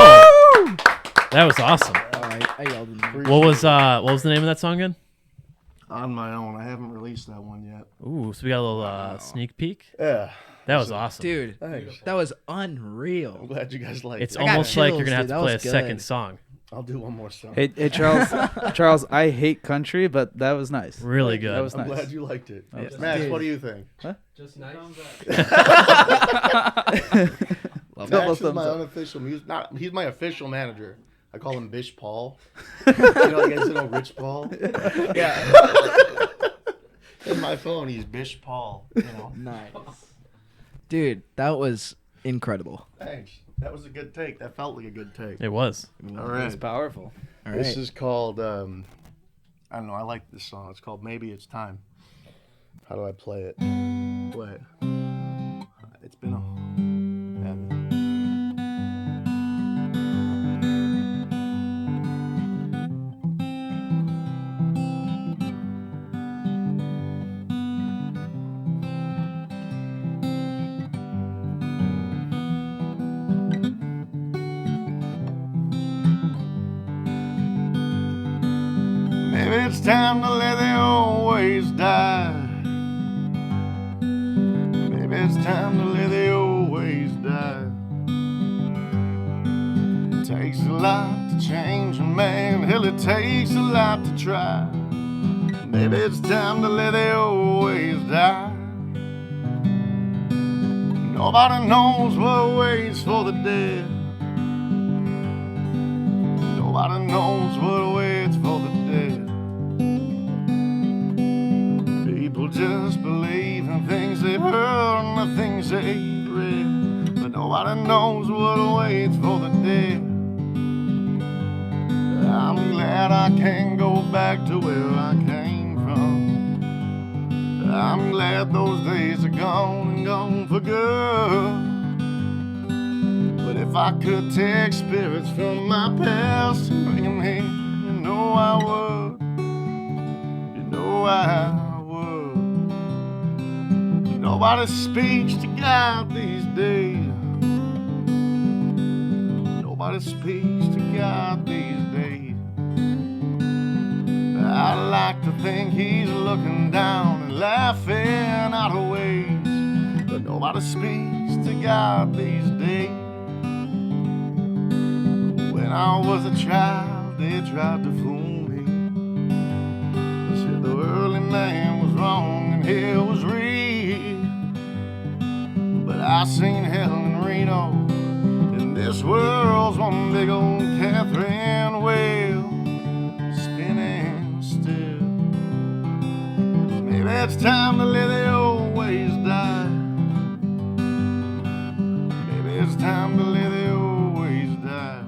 That was awesome. I yelled in there. What was the name of that song again? On my own. I haven't released that one yet. Ooh, so we got a little sneak peek. Yeah. That was awesome. Dude, Thanks. that was I'm unreal. glad you guys liked It's it. I got almost like chills, you're gonna have dude. to That play a was second good. song. I'll do one more song. Hey, Charles, Charles, I hate country, but that was nice. Really good. That was I'm nice. glad you liked it. was Max, nice. what do you think? Just nice. Double Max is thumbs my up. unofficial music. He's my official manager. I call him Bish Paul. You know, you guys know Rich Paul. Yeah. In my phone, he's Bish Paul. You know. Nice. Dude, that was incredible. Thanks. That was a good take. That felt like a good take. It was. All right. It's powerful. All This right. is called. I don't know. I like this song. It's called "Maybe It's Time." How do I play it? Wait. It's been a. Maybe it's time to let the old ways die. Maybe it's time to let the old ways die. It takes a lot to change a man. Hell, it takes a lot to try. Maybe it's time to let the old ways die. Nobody knows what waits for the dead. Nobody knows what waits for the dead. People just believe in things they've heard and the things they've read. But nobody knows what waits for the dead. I'm glad I can't go back to where I came from. I'm glad those days are gone and gone for good. But if I could take spirits from my past and bring them here, you know I would. You know I would. Nobody speaks to God these days. Nobody speaks to God these days. I like to think he's looking down and laughing out of ways. But nobody speaks to God these days. When I was a child, they tried to fool me. They said the early man was wrong and hell was real. But I seen hell in Reno, and this world's one big old Catherine wheel, spinning still. Maybe it's time to let the old ways die. Maybe it's time to let the old ways die.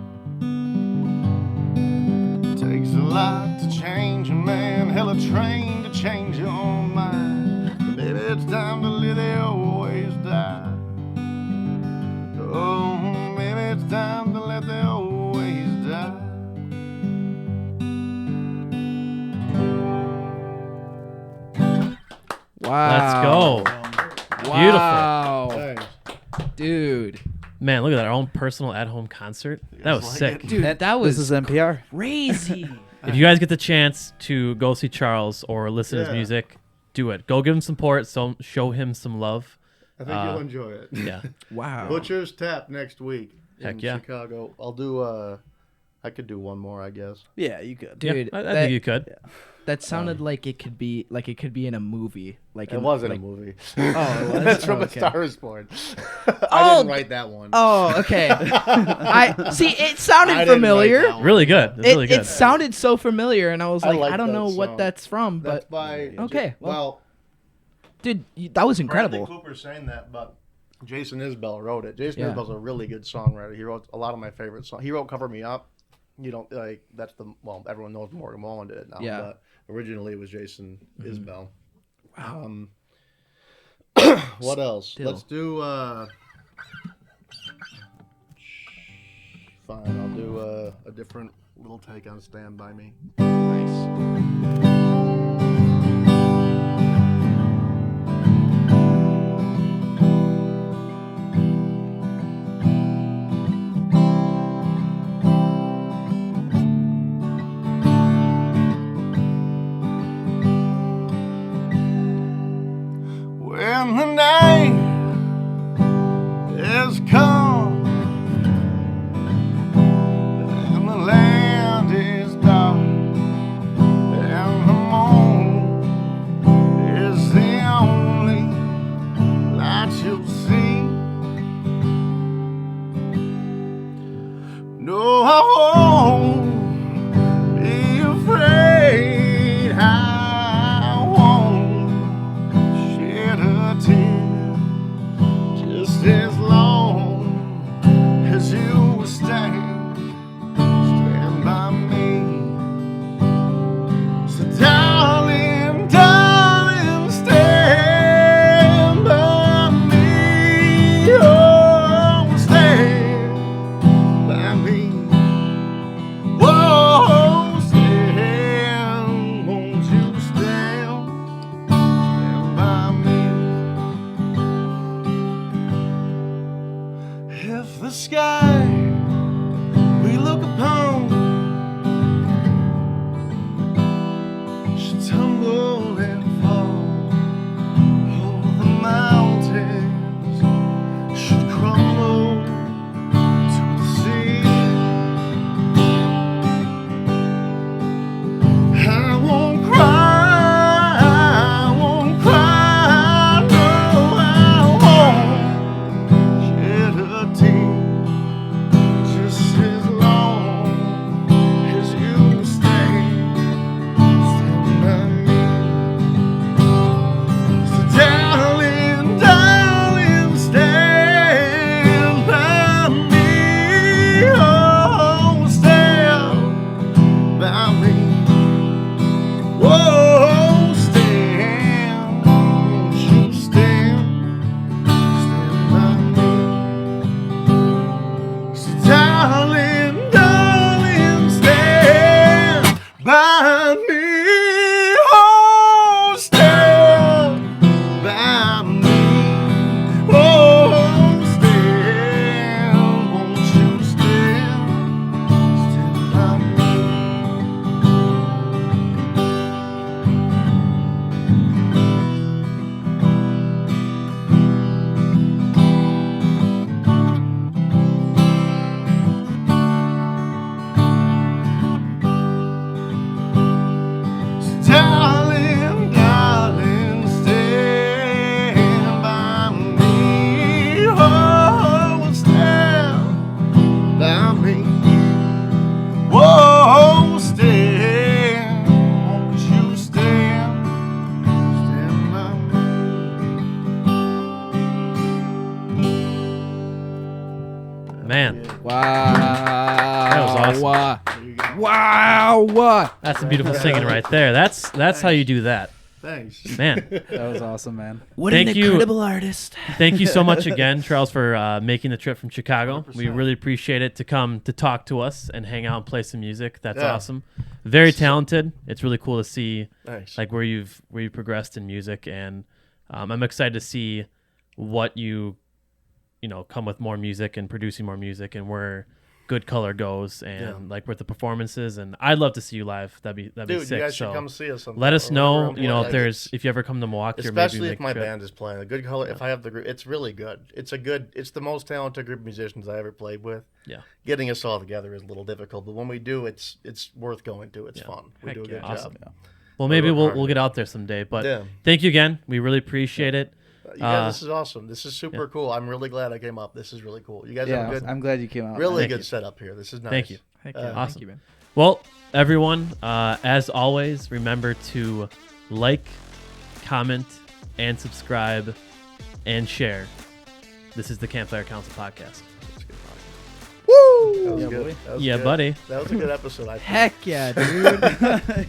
Takes a lot to change a man, hell a train to change your mind. But maybe it's time to let the old ways die. Oh, maybe it's time to let the old ways die. Wow. Let's go. Wow. Thanks. Dude. Man, look at that. Our own personal at-home concert. That was like sick. it? Dude, that was This is NPR. crazy. If you guys get the chance to go see Charles or listen to his Yeah. music, do it. Go give him some support. So show him some love. I think you'll enjoy it. Yeah. Wow. Butcher's Tap next week Heck in yeah. Chicago. I'll do. I could do one more, I guess. Yeah, you could. Dude, Yeah, I think you could. that sounded like it could be in a movie. Like It in, wasn't like, a movie. Oh, it was? That's from Oh, A okay. Star Is Born. Oh, I didn't write that one. Oh, okay. I see. It sounded I didn't write familiar. that one. Really good. It's really good. It sounded so familiar, and I was I like, like I don't that know what song. that's from, That's but by. Okay, Well, dude, that was Bradley incredible. Cooper's saying that, but Jason Isbell wrote it. Jason Yeah. Isbell's a really good songwriter. He wrote a lot of my favorite songs. He wrote "Cover Me Up." You don't like that's the everyone knows Morgan Wallen did it now. Yeah. But originally it was Jason Isbell. Wow. What else? Still. Let's do. Fine, I'll do a different little take on "Stand By Me." Nice. When the night is come and the land is dark and the by me. Whoa, stand, won't you stand by me? So darling, darling, stand by me. Oh, stand by me. Oh, stand, won't you stand by me? Darling, darling, stand by me. Oh, stand by me. Whoa, stand, won't you stand by me? Man, Wow. that was awesome. Wow. Wow. That's some beautiful singing right there. That's how you do that, Thanks. man. That was awesome, man. What Thank an you. incredible artist. Thank you so much again, Charles, for making the trip from Chicago. 100%. We really appreciate it to come to talk to us and hang out and play some music. That's Yeah. awesome. Very talented. It's really cool to see Thanks. like where you've progressed in music, and I'm excited to see what you come with more music and producing more music and where Good Color goes and like with the performances. And I'd love to see you live. That'd be Dude, sick. you guys So should come see us sometime. let us Or know, wherever. if you ever come to Milwaukee, Especially or maybe if my make a trip. band is playing. The Good Color, if I have the group, it's really good. It's the most talented group of musicians I ever played with. Yeah. Getting us all together is a little difficult, but when we do, it's worth going to. It's fun. We Heck do a good yeah. Awesome. job. Well, maybe work we'll hard. get out there someday. But Yeah. thank you again. We really appreciate it. You guys, this is awesome. This is super cool. I'm really glad I came up. This is really cool. You guys have a good, I'm glad you came out. really Thank good you. setup here. This is nice. Thank you. Heck yeah. Awesome. Thank you, man. Well, everyone, as always, remember to like, comment, and subscribe, and share. This is the Campfire Council Podcast. That was Yeah, good. boy. That was Yeah, good. buddy. That was a good episode. I think. Heck yeah, dude.